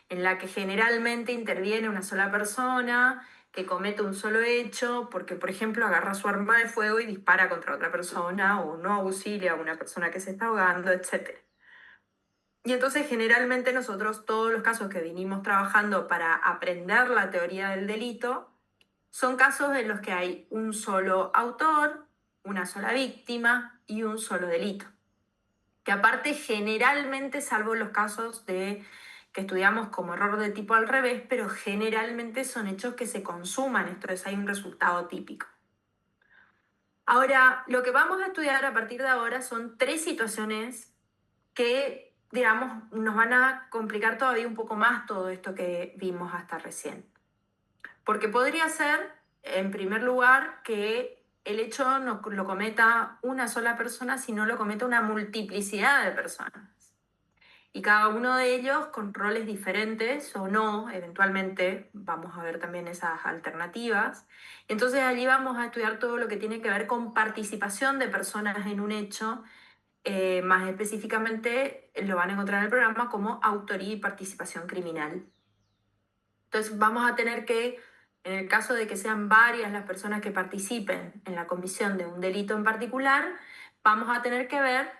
en la que generalmente interviene una sola persona que comete un solo hecho, porque por ejemplo agarra su arma de fuego y dispara contra otra persona o no auxilia a una persona que se está ahogando, etc. Y entonces generalmente nosotros todos los casos que vinimos trabajando para aprender la teoría del delito son casos en los que hay un solo autor, una sola víctima y un solo delito. Que aparte generalmente, salvo los casos que estudiamos como error de tipo al revés, pero generalmente son hechos que se consuman, entonces hay un resultado típico. Ahora, lo que vamos a estudiar a partir de ahora son 3 situaciones que, digamos, nos van a complicar todavía un poco más todo esto que vimos hasta recién. Porque podría ser, en primer lugar, que el hecho no lo cometa una sola persona, sino lo cometa una multiplicidad de personas. Y cada uno de ellos con roles diferentes o no, eventualmente vamos a ver también esas alternativas. Entonces allí vamos a estudiar todo lo que tiene que ver con participación de personas en un hecho, más específicamente lo van a encontrar en el programa como autoría y participación criminal. Entonces vamos a tener que, en el caso de que sean varias las personas que participen en la comisión de un delito en particular, vamos a tener que ver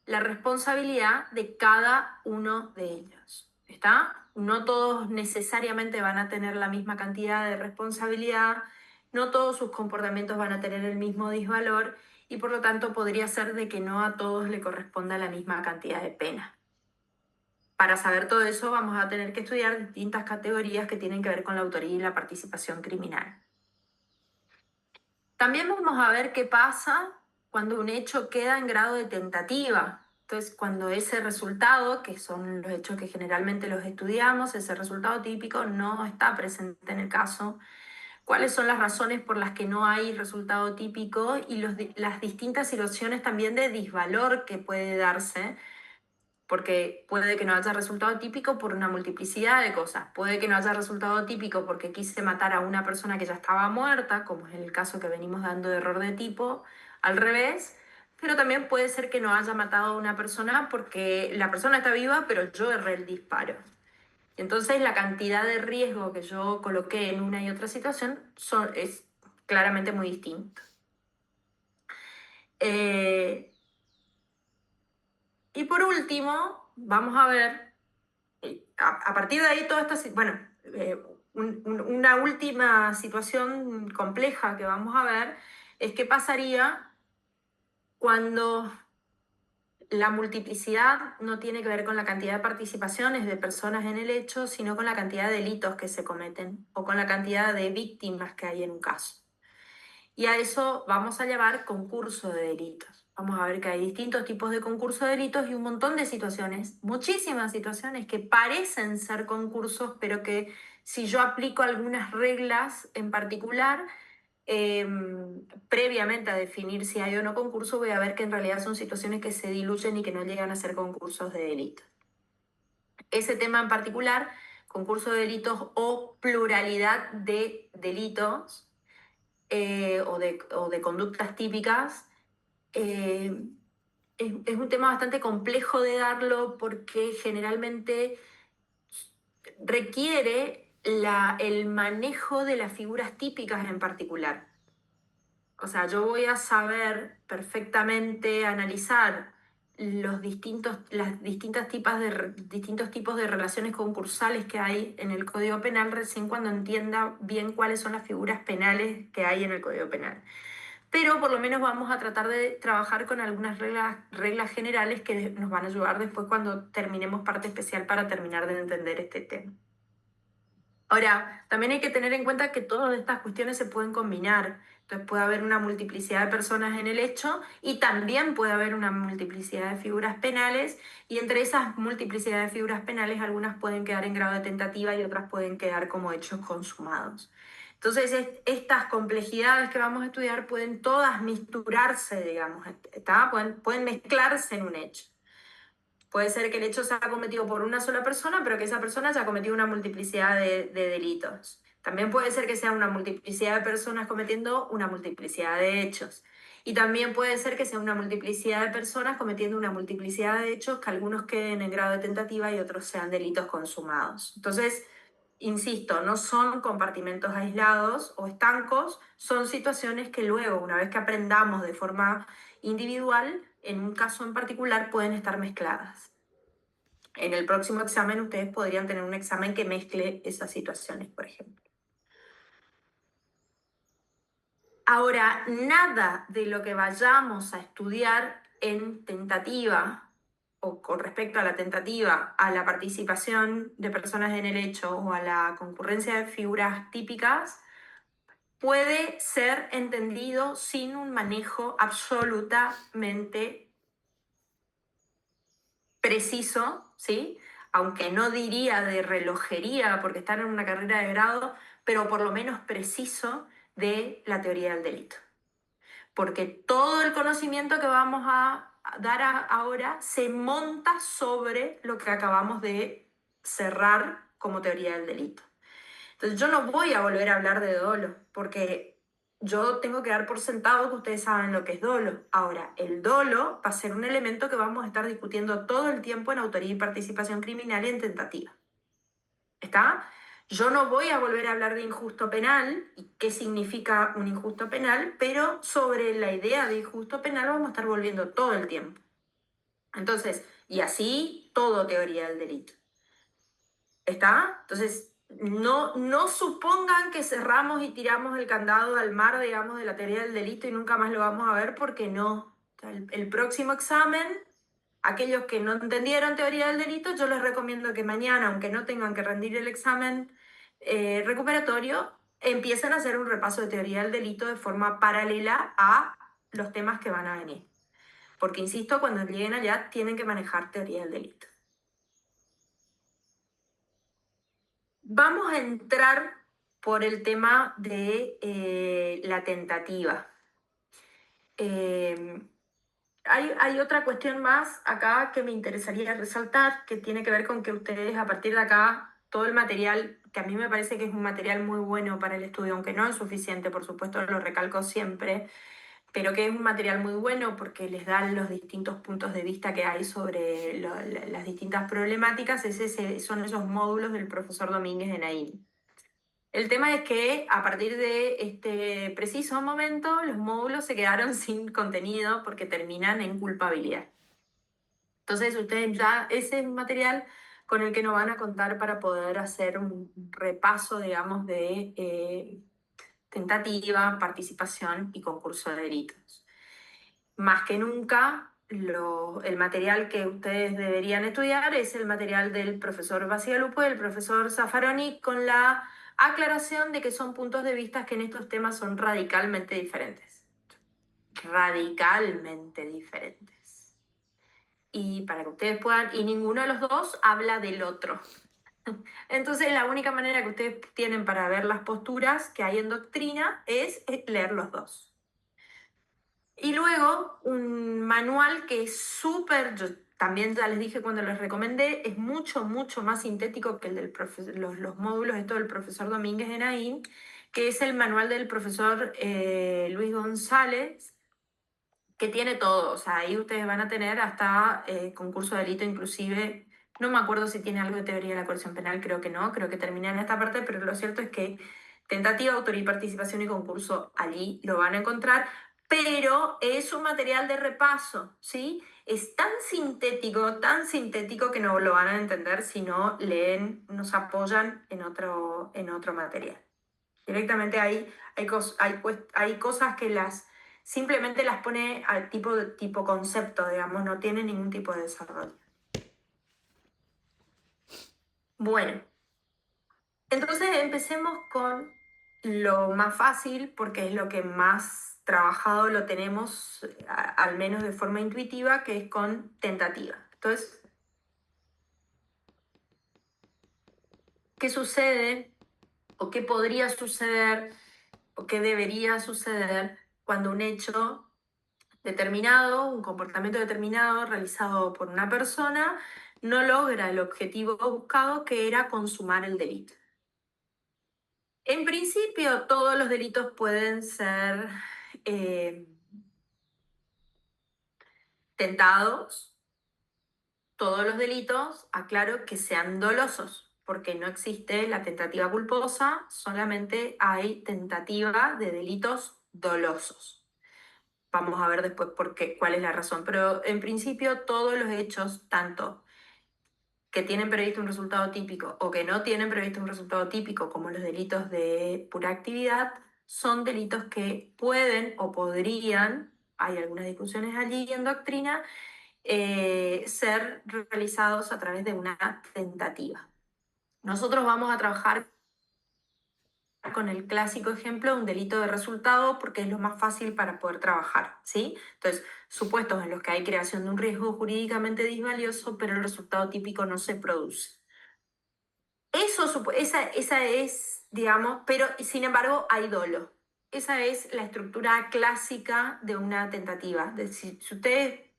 la responsabilidad de cada uno de ellos. ¿Está? No todos necesariamente van a tener la misma cantidad de responsabilidad, no todos sus comportamientos van a tener el mismo disvalor y por lo tanto podría ser de que no a todos le corresponda la misma cantidad de pena. Para saber todo eso vamos a tener que estudiar distintas categorías que tienen que ver con la autoría y la participación criminal. También vamos a ver qué pasa cuando un hecho queda en grado de tentativa. Entonces, cuando ese resultado, que son los hechos que generalmente los estudiamos, ese resultado típico no está presente en el caso, cuáles son las razones por las que no hay resultado típico y las distintas situaciones también de disvalor que puede darse, porque puede que no haya resultado típico por una multiplicidad de cosas. Puede que no haya resultado típico porque quise matar a una persona que ya estaba muerta, como es el caso que venimos dando de error de tipo, al revés, pero también puede ser que no haya matado a una persona porque la persona está viva, pero yo erré el disparo. Entonces la cantidad de riesgo que yo coloqué en una y otra situación es claramente muy distinta. Y por último, vamos a ver, a partir de ahí, una última situación compleja que vamos a ver es qué pasaría cuando la multiplicidad no tiene que ver con la cantidad de participaciones de personas en el hecho, sino con la cantidad de delitos que se cometen o con la cantidad de víctimas que hay en un caso. Y a eso vamos a llamar concurso de delitos. Vamos a ver que hay distintos tipos de concurso de delitos y un montón de situaciones, muchísimas situaciones que parecen ser concursos, pero que si yo aplico algunas reglas en particular, previamente a definir si hay o no concurso, voy a ver que en realidad son situaciones que se diluyen y que no llegan a ser concursos de delitos. Ese tema en particular, concurso de delitos o pluralidad de delitos, o de conductas típicas, es un tema bastante complejo de darlo porque generalmente requiere el manejo de las figuras típicas en particular. O sea, yo voy a saber perfectamente analizar distintos tipos de relaciones concursales que hay en el Código Penal recién cuando entienda bien cuáles son las figuras penales que hay en el Código Penal. Pero por lo menos vamos a tratar de trabajar con algunas reglas generales que nos van a ayudar después cuando terminemos parte especial para terminar de entender este tema. Ahora, también hay que tener en cuenta que todas estas cuestiones se pueden combinar. Entonces puede haber una multiplicidad de personas en el hecho y también puede haber una multiplicidad de figuras penales, y entre esas multiplicidad de figuras penales algunas pueden quedar en grado de tentativa y otras pueden quedar como hechos consumados. Entonces estas complejidades que vamos a estudiar pueden todas misturarse, digamos, ¿está? Pueden mezclarse en un hecho. Puede ser que el hecho sea cometido por una sola persona, pero que esa persona haya cometido una multiplicidad de delitos. También puede ser que sea una multiplicidad de personas cometiendo una multiplicidad de hechos. Y también puede ser que sea una multiplicidad de personas cometiendo una multiplicidad de hechos, que algunos queden en grado de tentativa y otros sean delitos consumados. Entonces, insisto, no son compartimentos aislados o estancos, son situaciones que luego, una vez que aprendamos de forma individual, en un caso en particular pueden estar mezcladas. En el próximo examen ustedes podrían tener un examen que mezcle esas situaciones, por ejemplo. Ahora, nada de lo que vayamos a estudiar en tentativa o con respecto a la tentativa, a la participación de personas en el hecho o a la concurrencia de figuras típicas, puede ser entendido sin un manejo absolutamente preciso, ¿sí? Aunque no diría de relojería porque están en una carrera de grado, pero por lo menos preciso de la teoría del delito. Porque todo el conocimiento que vamos a dar ahora se monta sobre lo que acabamos de cerrar como teoría del delito. Entonces yo no voy a volver a hablar de dolo, porque yo tengo que dar por sentado que ustedes saben lo que es dolo. Ahora, el dolo va a ser un elemento que vamos a estar discutiendo todo el tiempo en autoría y participación criminal y en tentativa. ¿Está? Yo no voy a volver a hablar de injusto penal y qué significa un injusto penal, pero sobre la idea de injusto penal vamos a estar volviendo todo el tiempo. Entonces, y así todo teoría del delito. ¿Está? Entonces, no supongan que cerramos y tiramos el candado al mar, digamos, de la teoría del delito y nunca más lo vamos a ver, porque no. El próximo examen, aquellos que no entendieron teoría del delito, yo les recomiendo que mañana, aunque no tengan que rendir el examen recuperatorio, empiecen a hacer un repaso de teoría del delito de forma paralela a los temas que van a venir. Porque, insisto, cuando lleguen allá tienen que manejar teoría del delito. Vamos a entrar por el tema de la tentativa. Hay otra cuestión más acá que me interesaría resaltar, que tiene que ver con que ustedes a partir de acá, todo el material, que a mí me parece que es un material muy bueno para el estudio, aunque no es suficiente, por supuesto lo recalco siempre, pero que es un material muy bueno porque les dan los distintos puntos de vista que hay sobre las distintas problemáticas, son esos módulos del profesor Domínguez de Naín. El tema es que a partir de este preciso momento los módulos se quedaron sin contenido porque terminan en culpabilidad. Entonces ustedes ya, ese es un material con el que nos van a contar para poder hacer un repaso, digamos, de tentativa, participación y concurso de delitos. Más que nunca, el material que ustedes deberían estudiar es el material del profesor Bacigalupo y del profesor Zaffaroni, con la aclaración de que son puntos de vista que en estos temas son radicalmente diferentes. Radicalmente diferentes. Y para que ustedes puedan, y ninguno de los dos habla del otro. Entonces la única manera que ustedes tienen para ver las posturas que hay en doctrina es leer los dos. Y luego un manual que es súper, yo también ya les dije cuando les recomendé, es mucho más sintético que el del los módulos estos del profesor Domínguez de Naín, que es el manual del profesor Luis González, que tiene todo. O sea, ahí ustedes van a tener hasta concurso de delito, inclusive, no me acuerdo si tiene algo de teoría de la coerción penal, creo que no, creo que termina en esta parte, pero lo cierto es que tentativa, autoría y participación y concurso allí lo van a encontrar, pero es un material de repaso, ¿sí? Es tan sintético que no lo van a entender si no leen, nos apoyan en otro material. Directamente hay cosas que simplemente las pone al tipo concepto, digamos, no tiene ningún tipo de desarrollo. Bueno, Entonces empecemos con lo más fácil, porque es lo que más trabajado lo tenemos, al menos de forma intuitiva, que es con tentativa. Entonces, ¿qué sucede o qué podría suceder o qué debería suceder cuando un hecho determinado, un comportamiento determinado realizado por una persona, no logra el objetivo buscado, que era consumar el delito? En principio, todos los delitos pueden ser eh, tentados, todos los delitos, aclaro, que sean dolosos, porque no existe la tentativa culposa, solamente hay tentativa de delitos dolosos. Vamos a ver después por qué, cuál es la razón, pero en principio todos los hechos, tanto que tienen previsto un resultado típico o que no tienen previsto un resultado típico, como los delitos de pura actividad, son delitos que pueden o podrían, hay algunas discusiones allí en doctrina, ser realizados a través de una tentativa. Nosotros vamos a trabajar con el clásico ejemplo de un delito de resultado, porque es lo más fácil para poder trabajar, ¿sí? Entonces, supuestos en los que hay creación de un riesgo jurídicamente disvalioso, pero el resultado típico no se produce. Esa es, digamos, pero sin embargo hay dolo. Esa es la estructura clásica de una tentativa. Si ustedes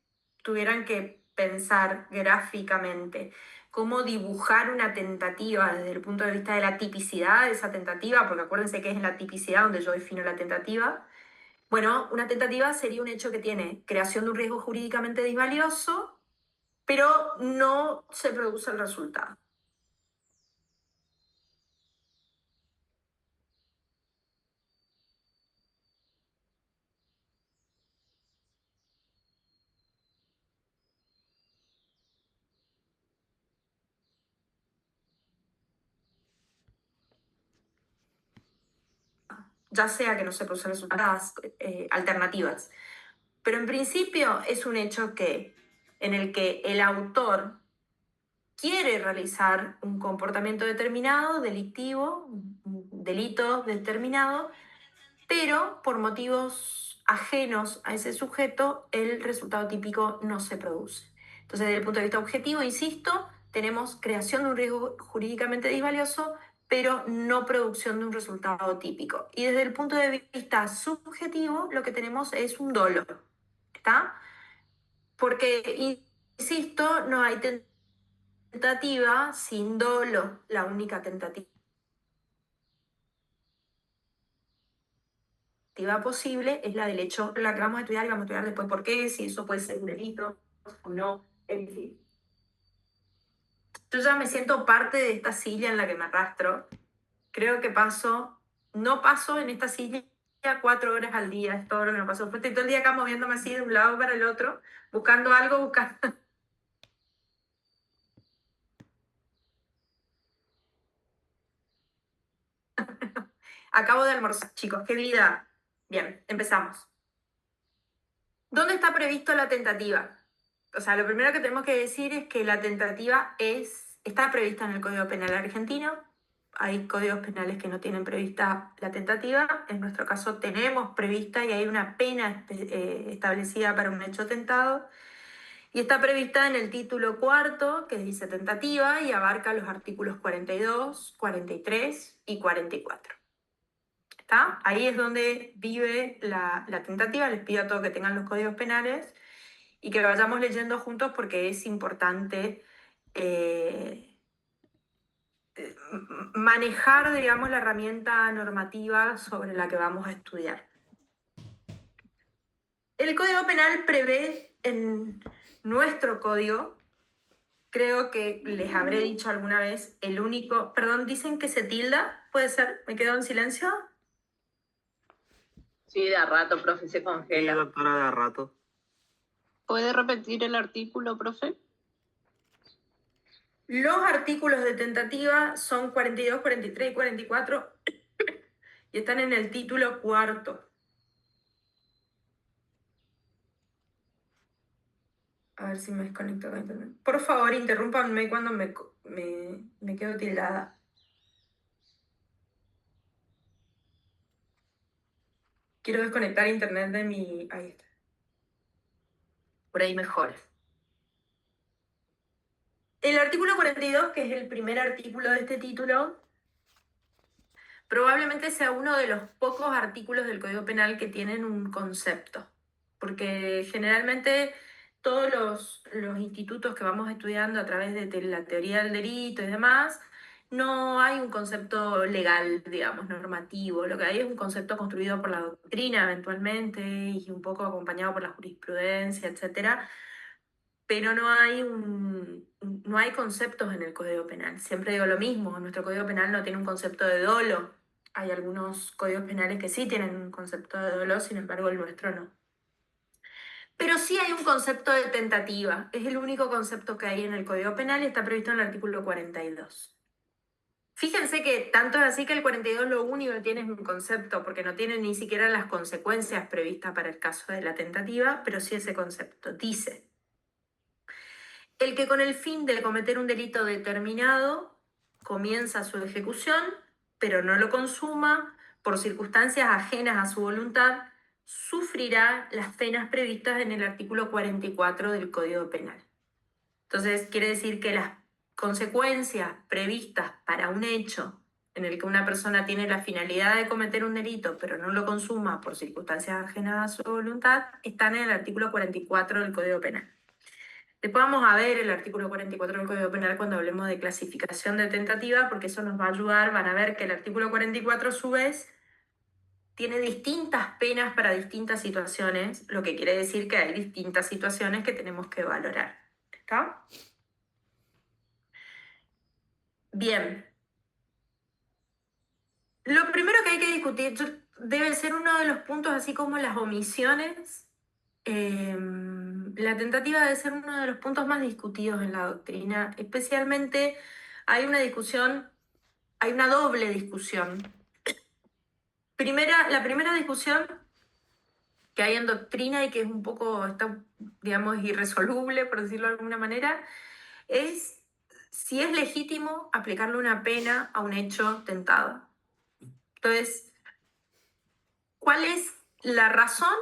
tuvieran que pensar gráficamente cómo dibujar una tentativa desde el punto de vista de la tipicidad de esa tentativa, porque acuérdense que es en la tipicidad donde yo defino la tentativa. Bueno, una tentativa sería un hecho que tiene creación de un riesgo jurídicamente disvalioso, pero no se produce el resultado. Ya sea que no se producen resultados alternativas. Pero en principio es un hecho en el que el autor quiere realizar un comportamiento determinado, delictivo, un delito determinado, pero por motivos ajenos a ese sujeto, el resultado típico no se produce. Entonces, desde el punto de vista objetivo, insisto, tenemos creación de un riesgo jurídicamente disvalioso, pero no producción de un resultado típico. Y desde el punto de vista subjetivo, lo que tenemos es un dolo, ¿está? Porque, insisto, no hay tentativa sin dolo. La única tentativa posible es la del hecho, la que vamos a estudiar, y vamos a estudiar después por qué, si eso puede ser un delito o no, en fin. Yo ya me siento parte de esta silla en la que me arrastro. Creo que no paso en esta silla 4 horas al día, es todo lo que me pasó. Estoy todo el día acá moviéndome así de un lado para el otro, buscando algo, buscando. Acabo de almorzar, chicos, qué vida. Bien, empezamos. ¿Dónde está previsto la tentativa? O sea, lo primero que tenemos que decir es que la tentativa está prevista en el Código Penal argentino. Hay códigos penales que no tienen prevista la tentativa. En nuestro caso tenemos prevista, y hay una pena establecida para un hecho tentado. Y está prevista en el título cuarto, que dice tentativa, y abarca los artículos 42, 43 y 44. ¿Está? Ahí es donde vive la tentativa. Les pido a todos que tengan los códigos penales y que lo vayamos leyendo juntos, porque es importante manejar, digamos, la herramienta normativa sobre la que vamos a estudiar. El Código Penal prevé en nuestro código, creo que les habré dicho alguna vez, el único, perdón, dicen que se tilda, ¿puede ser? ¿Me quedo en silencio? Sí, de a rato, profe, se Sí, congela. doctora, de a rato. ¿Puede repetir el artículo, profe? Los artículos de tentativa son 42, 43 y 44 y están en el título cuarto. A ver si me desconecto con internet. Por favor, interrúmpanme cuando me quedo tildada. Quiero desconectar internet de mi... Ahí está. Por ahí mejor. El artículo 42, que es el primer artículo de este título, probablemente sea uno de los pocos artículos del Código Penal que tienen un concepto, porque generalmente todos los institutos que vamos estudiando a través de la teoría del delito y demás, no hay un concepto legal, digamos, normativo. Lo que hay es un concepto construido por la doctrina eventualmente y un poco acompañado por la jurisprudencia, etcétera, pero no hay conceptos en el Código Penal. Siempre digo lo mismo, nuestro Código Penal no tiene un concepto de dolo. Hay algunos códigos penales que sí tienen un concepto de dolo, sin embargo el nuestro no. Pero sí hay un concepto de tentativa. Es el único concepto que hay en el Código Penal y está previsto en el artículo 42. Fíjense que tanto es así que el 42 lo único que tiene es un concepto, porque no tiene ni siquiera las consecuencias previstas para el caso de la tentativa, pero sí ese concepto. Dice: el que con el fin de cometer un delito determinado comienza su ejecución, pero no lo consuma por circunstancias ajenas a su voluntad, sufrirá las penas previstas en el artículo 44 del Código Penal. Entonces, quiere decir que las consecuencias previstas para un hecho en el que una persona tiene la finalidad de cometer un delito, pero no lo consuma por circunstancias ajenas a su voluntad, están en el artículo 44 del Código Penal. Después vamos a ver el artículo 44 del Código Penal cuando hablemos de clasificación de tentativa, porque eso nos va a ayudar. Van a ver que el artículo 44, a su vez, tiene distintas penas para distintas situaciones, lo que quiere decir que hay distintas situaciones que tenemos que valorar. ¿Está? Bien. Lo primero que hay que discutir debe ser uno de los puntos, así como las omisiones. La tentativa debe ser uno de los puntos más discutidos en la doctrina. Especialmente hay una discusión, hay una doble discusión. La primera discusión que hay en doctrina y que es un poco, está, digamos, irresoluble, por decirlo de alguna manera, es si es legítimo aplicarle una pena a un hecho tentado. Entonces, ¿cuál es la razón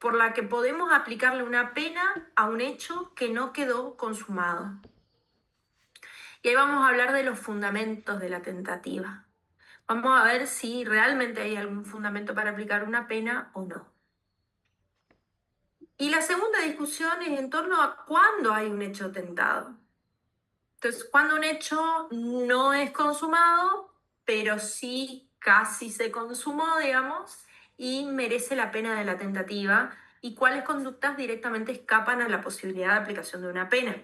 por la que podemos aplicarle una pena a un hecho que no quedó consumado? Y ahí vamos a hablar de los fundamentos de la tentativa. Vamos a ver si realmente hay algún fundamento para aplicar una pena o no. Y la segunda discusión es en torno a cuándo hay un hecho tentado. Entonces, cuando un hecho no es consumado, pero sí casi se consumó, digamos, y merece la pena de la tentativa, y cuáles conductas directamente escapan a la posibilidad de aplicación de una pena,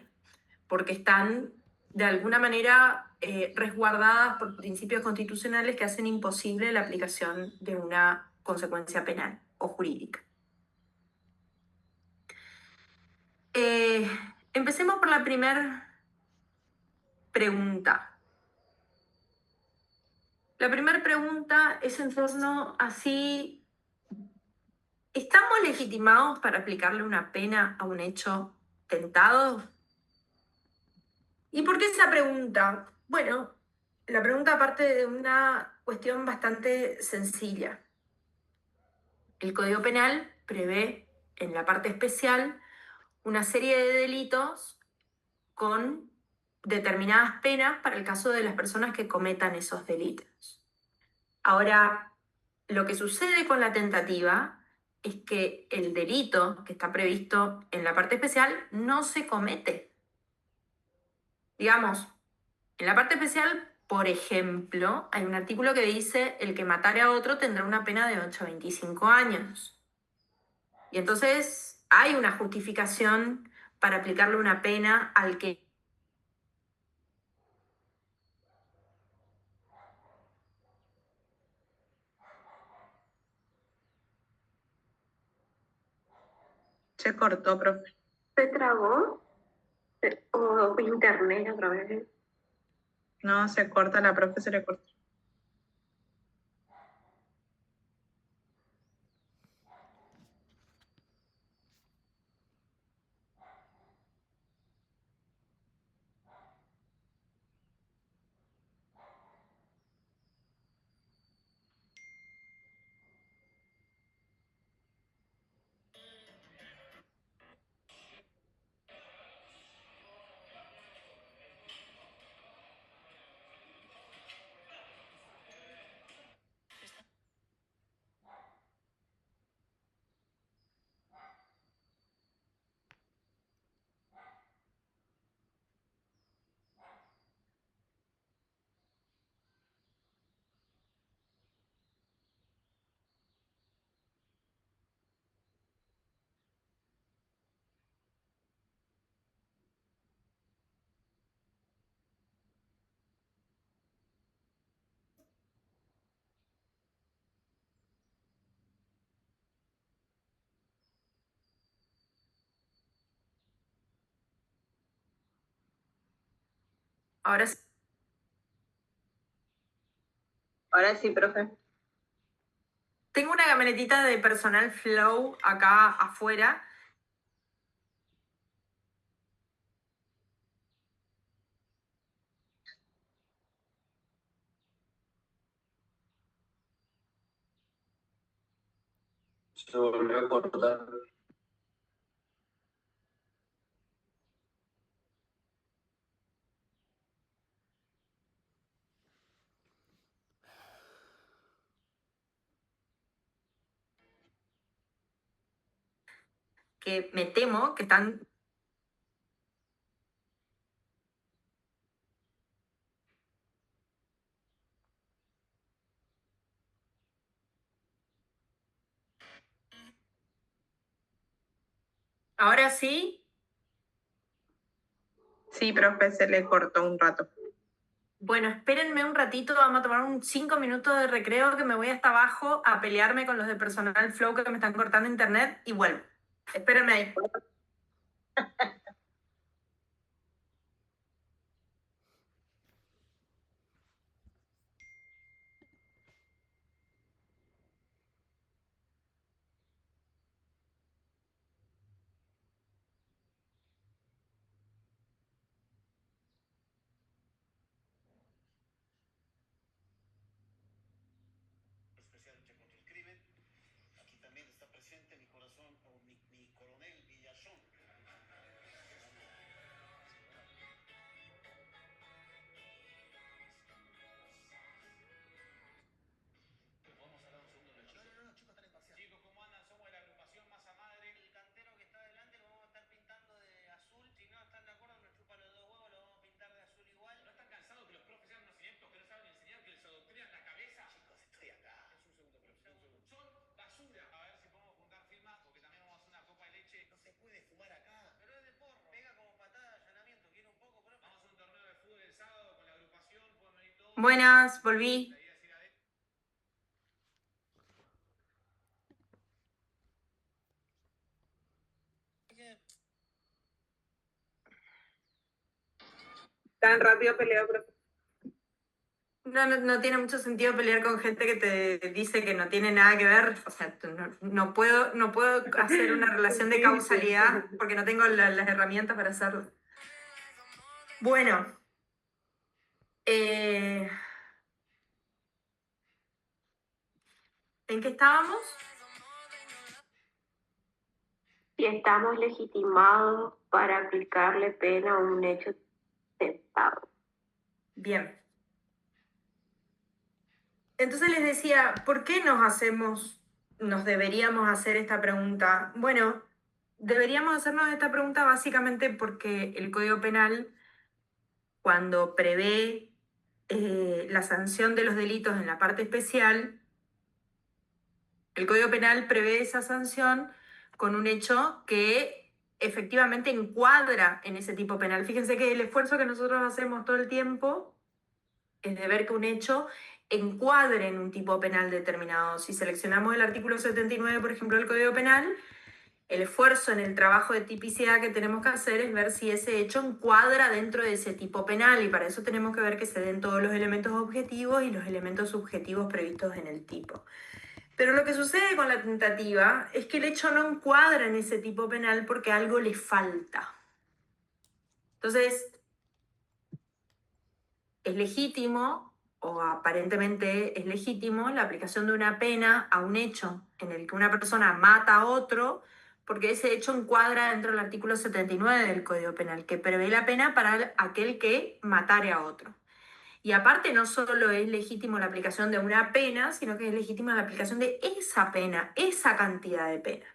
porque están de alguna manera resguardadas por principios constitucionales que hacen imposible la aplicación de una consecuencia penal o jurídica. Empecemos por la primera pregunta. La primera pregunta es en torno a si estamos legitimados para aplicarle una pena a un hecho tentado. ¿Y por qué esa pregunta? Bueno, la pregunta parte de una cuestión bastante sencilla. El Código Penal prevé en la parte especial una serie de delitos con determinadas penas para el caso de las personas que cometan esos delitos. Ahora, lo que sucede con la tentativa es que el delito que está previsto en la parte especial no se comete. Digamos, en la parte especial, por ejemplo, hay un artículo que dice: el que matare a otro tendrá una pena de 8 a 25 años. Y entonces hay una justificación para aplicarle una pena al que... Se cortó, profe. ¿Se trabó? ¿O internet otra vez? No, se corta, la profe se le corta. Ahora sí. Ahora sí, profe. Tengo una camionetita de personal Flow acá afuera. Se volvió a cortar. Que me temo que están... Ahora sí. Sí, profe, se le cortó un rato. Bueno, espérenme un ratito, vamos a tomar un 5 minutos de recreo que me voy hasta abajo a pelearme con los de personal Flow que me están cortando internet y vuelvo. Espérenme ahí. Especialmente contra el crimen. Aquí también está presente mi corazón, o mi coronel Villazón. ¿Podemos hablar un segundo de los chicos? No, chicos, están en parcial. Chicos, ¿cómo andan? Somos de la agrupación Masa Madre. El cantero que está adelante lo vamos a estar pintando de azul. Si no están de acuerdo, nos chupan los 2 huevos, lo vamos a pintar de azul igual. ¿No están cansados que los profes sean unos ineptos que no saben enseñar, que les adoctrinan la cabeza? Chicos, estoy acá. Es un segundo, profe. Son basura. A ver si podemos juntar firmas, porque también vamos a hacer una copa de leche. No se puede fumar acá. Pero es de porro. Pega como patada de allanamiento. ¿Quiere un poco, profe? Vamos a hacer un torneo de fútbol el sábado con la agrupación. Pueden venir todos. Buenas, volví. Tan rápido peleado, profe. No tiene mucho sentido pelear con gente que te dice que no tiene nada que ver. O sea, no puedo hacer una relación de causalidad porque no tengo las herramientas para hacerlo. Bueno. ¿En qué estábamos? Si estamos legitimados para aplicarle pena a un hecho tentado. Bien. Entonces les decía, ¿por qué nos deberíamos hacer esta pregunta? Bueno, deberíamos hacernos esta pregunta básicamente porque el Código Penal, cuando prevé la sanción de los delitos en la parte especial, el Código Penal prevé esa sanción con un hecho que efectivamente encuadra en ese tipo penal. Fíjense que el esfuerzo que nosotros hacemos todo el tiempo es de ver que un hecho encuadre en un tipo penal determinado. Si seleccionamos el artículo 79, por ejemplo, del Código Penal, el esfuerzo en el trabajo de tipicidad que tenemos que hacer es ver si ese hecho encuadra dentro de ese tipo penal, y para eso tenemos que ver que se den todos los elementos objetivos y los elementos subjetivos previstos en el tipo. Pero lo que sucede con la tentativa es que el hecho no encuadra en ese tipo penal porque algo le falta. Entonces, es legítimo, o aparentemente es legítimo, la aplicación de una pena a un hecho en el que una persona mata a otro, porque ese hecho encuadra dentro del artículo 79 del Código Penal, que prevé la pena para aquel que matare a otro. Y aparte no solo es legítimo la aplicación de una pena, sino que es legítima la aplicación de esa pena, esa cantidad de pena.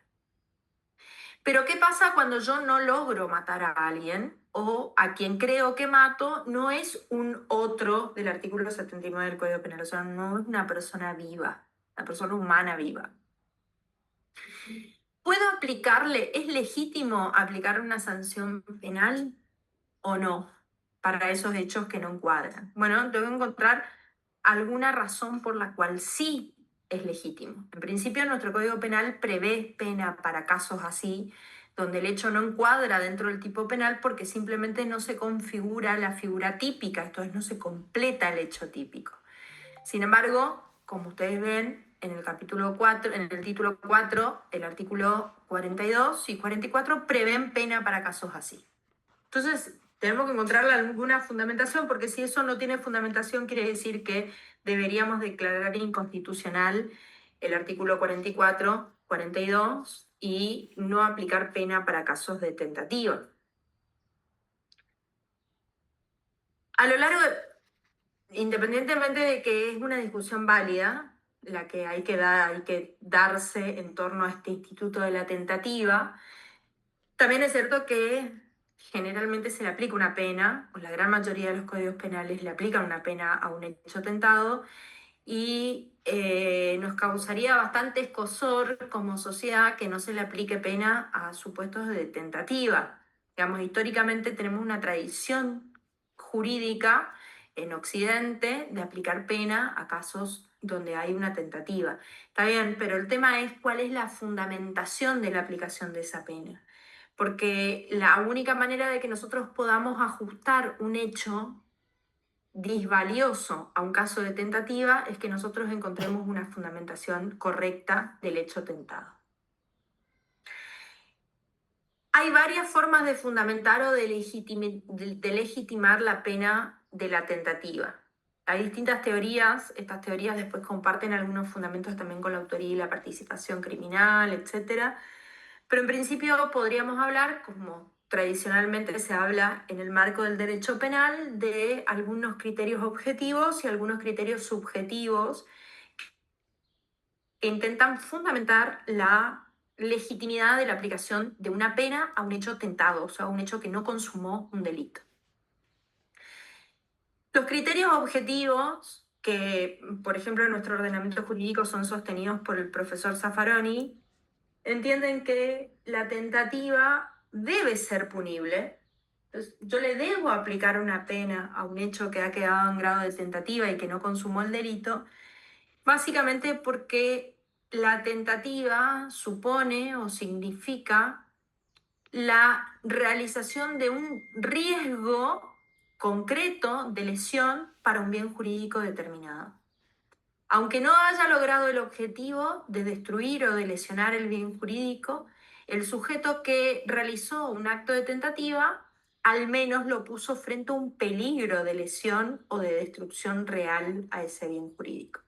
Pero ¿qué pasa cuando yo no logro matar a alguien o a quien creo que mato no es un otro del artículo 79 del Código Penal? O sea, no es una persona viva, una persona humana viva. ¿Puedo aplicarle, es legítimo aplicar una sanción penal o no para esos hechos que no encuadran? Bueno, tengo que encontrar alguna razón por la cual sí es legítimo. En principio, nuestro Código Penal prevé pena para casos así, donde el hecho no encuadra dentro del tipo penal porque simplemente no se configura la figura típica, esto es, no se completa el hecho típico. Sin embargo, como ustedes ven, en el capítulo 4, en el título 4, el artículo 42 y 44 prevén pena para casos así. Entonces, tenemos que encontrarle alguna fundamentación, porque si eso no tiene fundamentación, quiere decir que deberíamos declarar inconstitucional el artículo 44, 42 y no aplicar pena para casos de tentativa. A lo largo, independientemente de que es una discusión válida, la que hay que darse en torno a este instituto de la tentativa, también es cierto que generalmente se le aplica una pena, o la gran mayoría de los códigos penales le aplican una pena a un hecho tentado, y nos causaría bastante escozor como sociedad que no se le aplique pena a supuestos de tentativa. Digamos, históricamente tenemos una tradición jurídica en Occidente de aplicar pena a casos donde hay una tentativa. Está bien, pero el tema es cuál es la fundamentación de la aplicación de esa pena. Porque la única manera de que nosotros podamos ajustar un hecho disvalioso a un caso de tentativa es que nosotros encontremos una fundamentación correcta del hecho tentado. Hay varias formas de fundamentar o de legitimar la pena de la tentativa. Hay distintas teorías, estas teorías después comparten algunos fundamentos también con la autoría y la participación criminal, etc. Pero en principio podríamos hablar, como tradicionalmente se habla en el marco del derecho penal, de algunos criterios objetivos y algunos criterios subjetivos que intentan fundamentar la legitimidad de la aplicación de una pena a un hecho tentado, o sea, a un hecho que no consumó un delito. Los criterios objetivos, que por ejemplo en nuestro ordenamiento jurídico son sostenidos por el profesor Zaffaroni, entienden que la tentativa debe ser punible. Entonces, yo le debo aplicar una pena a un hecho que ha quedado en grado de tentativa y que no consumó el delito, básicamente porque la tentativa supone o significa la realización de un riesgo concreto de lesión para un bien jurídico determinado. Aunque no haya logrado el objetivo de destruir o de lesionar el bien jurídico, el sujeto que realizó un acto de tentativa al menos lo puso frente a un peligro de lesión o de destrucción real a ese bien jurídico.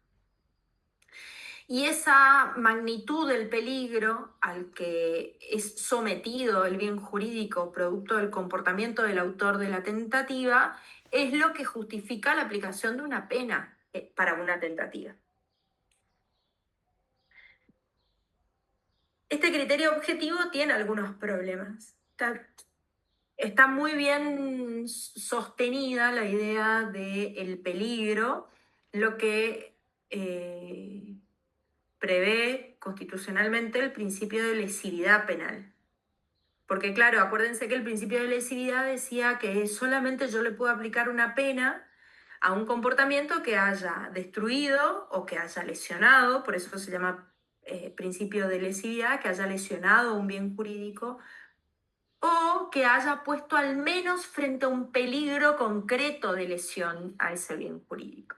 Y esa magnitud del peligro al que es sometido el bien jurídico producto del comportamiento del autor de la tentativa es lo que justifica la aplicación de una pena para una tentativa. Este criterio objetivo tiene algunos problemas. Está muy bien sostenida la idea del peligro, lo que prevé constitucionalmente el principio de lesividad penal. Porque claro, acuérdense que el principio de lesividad decía que solamente yo le puedo aplicar una pena a un comportamiento que haya destruido o que haya lesionado, por eso se llama principio de lesividad, que haya lesionado un bien jurídico o que haya puesto al menos frente a un peligro concreto de lesión a ese bien jurídico.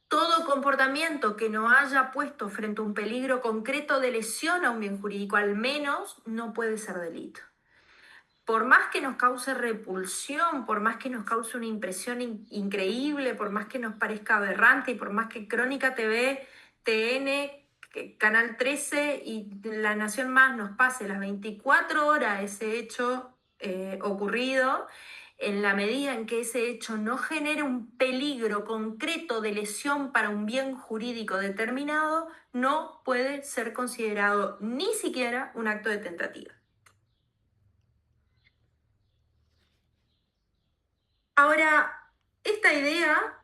Todo comportamiento que no haya puesto frente a un peligro concreto de lesión a un bien jurídico, al menos, no puede ser delito. Por más que nos cause repulsión, por más que nos cause una impresión increíble, por más que nos parezca aberrante y por más que Crónica TV, TN, Canal 13 y La Nación Más nos pase las 24 horas ese hecho ocurrido, en la medida en que ese hecho no genere un peligro concreto de lesión para un bien jurídico determinado, no puede ser considerado ni siquiera un acto de tentativa. Ahora, esta idea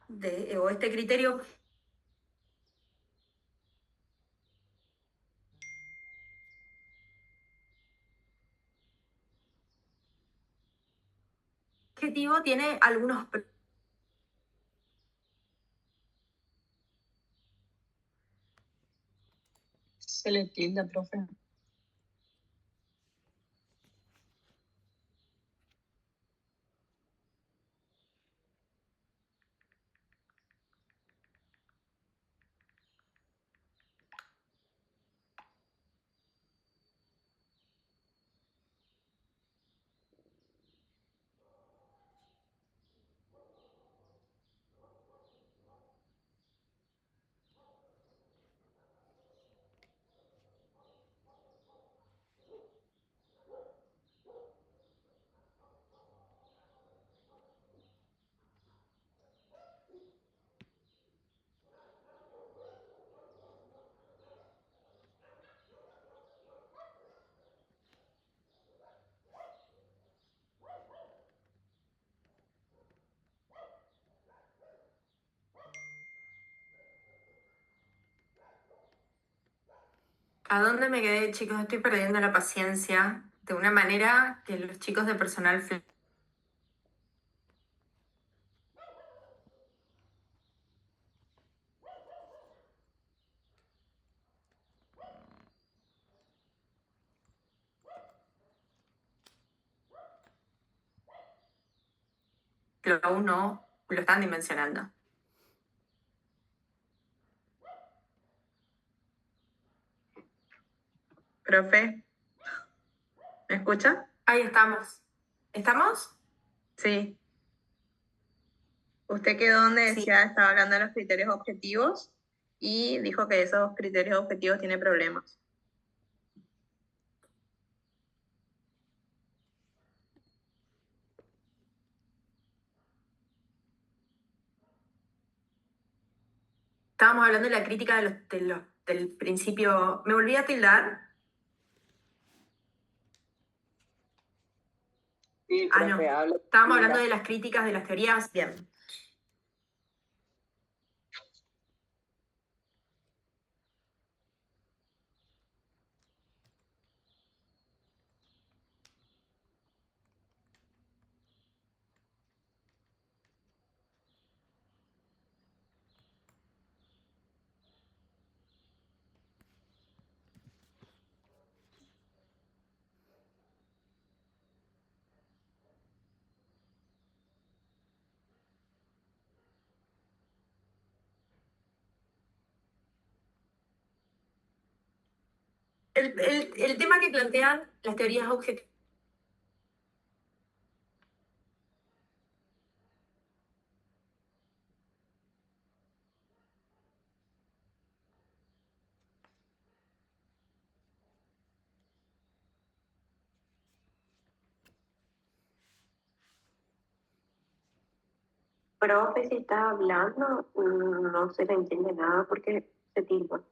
o este criterio objetivo tiene algunos problemas. Se le tilda, profe. ¿A dónde me quedé, chicos? Estoy perdiendo la paciencia de una manera que los chicos de personal aún no lo están dimensionando. Profe, ¿me escucha? Ahí estamos. ¿Estamos? Sí. Usted quedó donde Sí. decía, estaba hablando de los criterios objetivos y dijo que esos criterios objetivos tienen problemas. Estábamos hablando de la crítica del principio. ¿Me volví a tildar? Sí, Ah, no. profe, habla. Estábamos hablando de las críticas de las teorías. Bien. El tema que plantean las teorías objetivas. Profe, si está hablando, no se le entiende nada porque se tilda.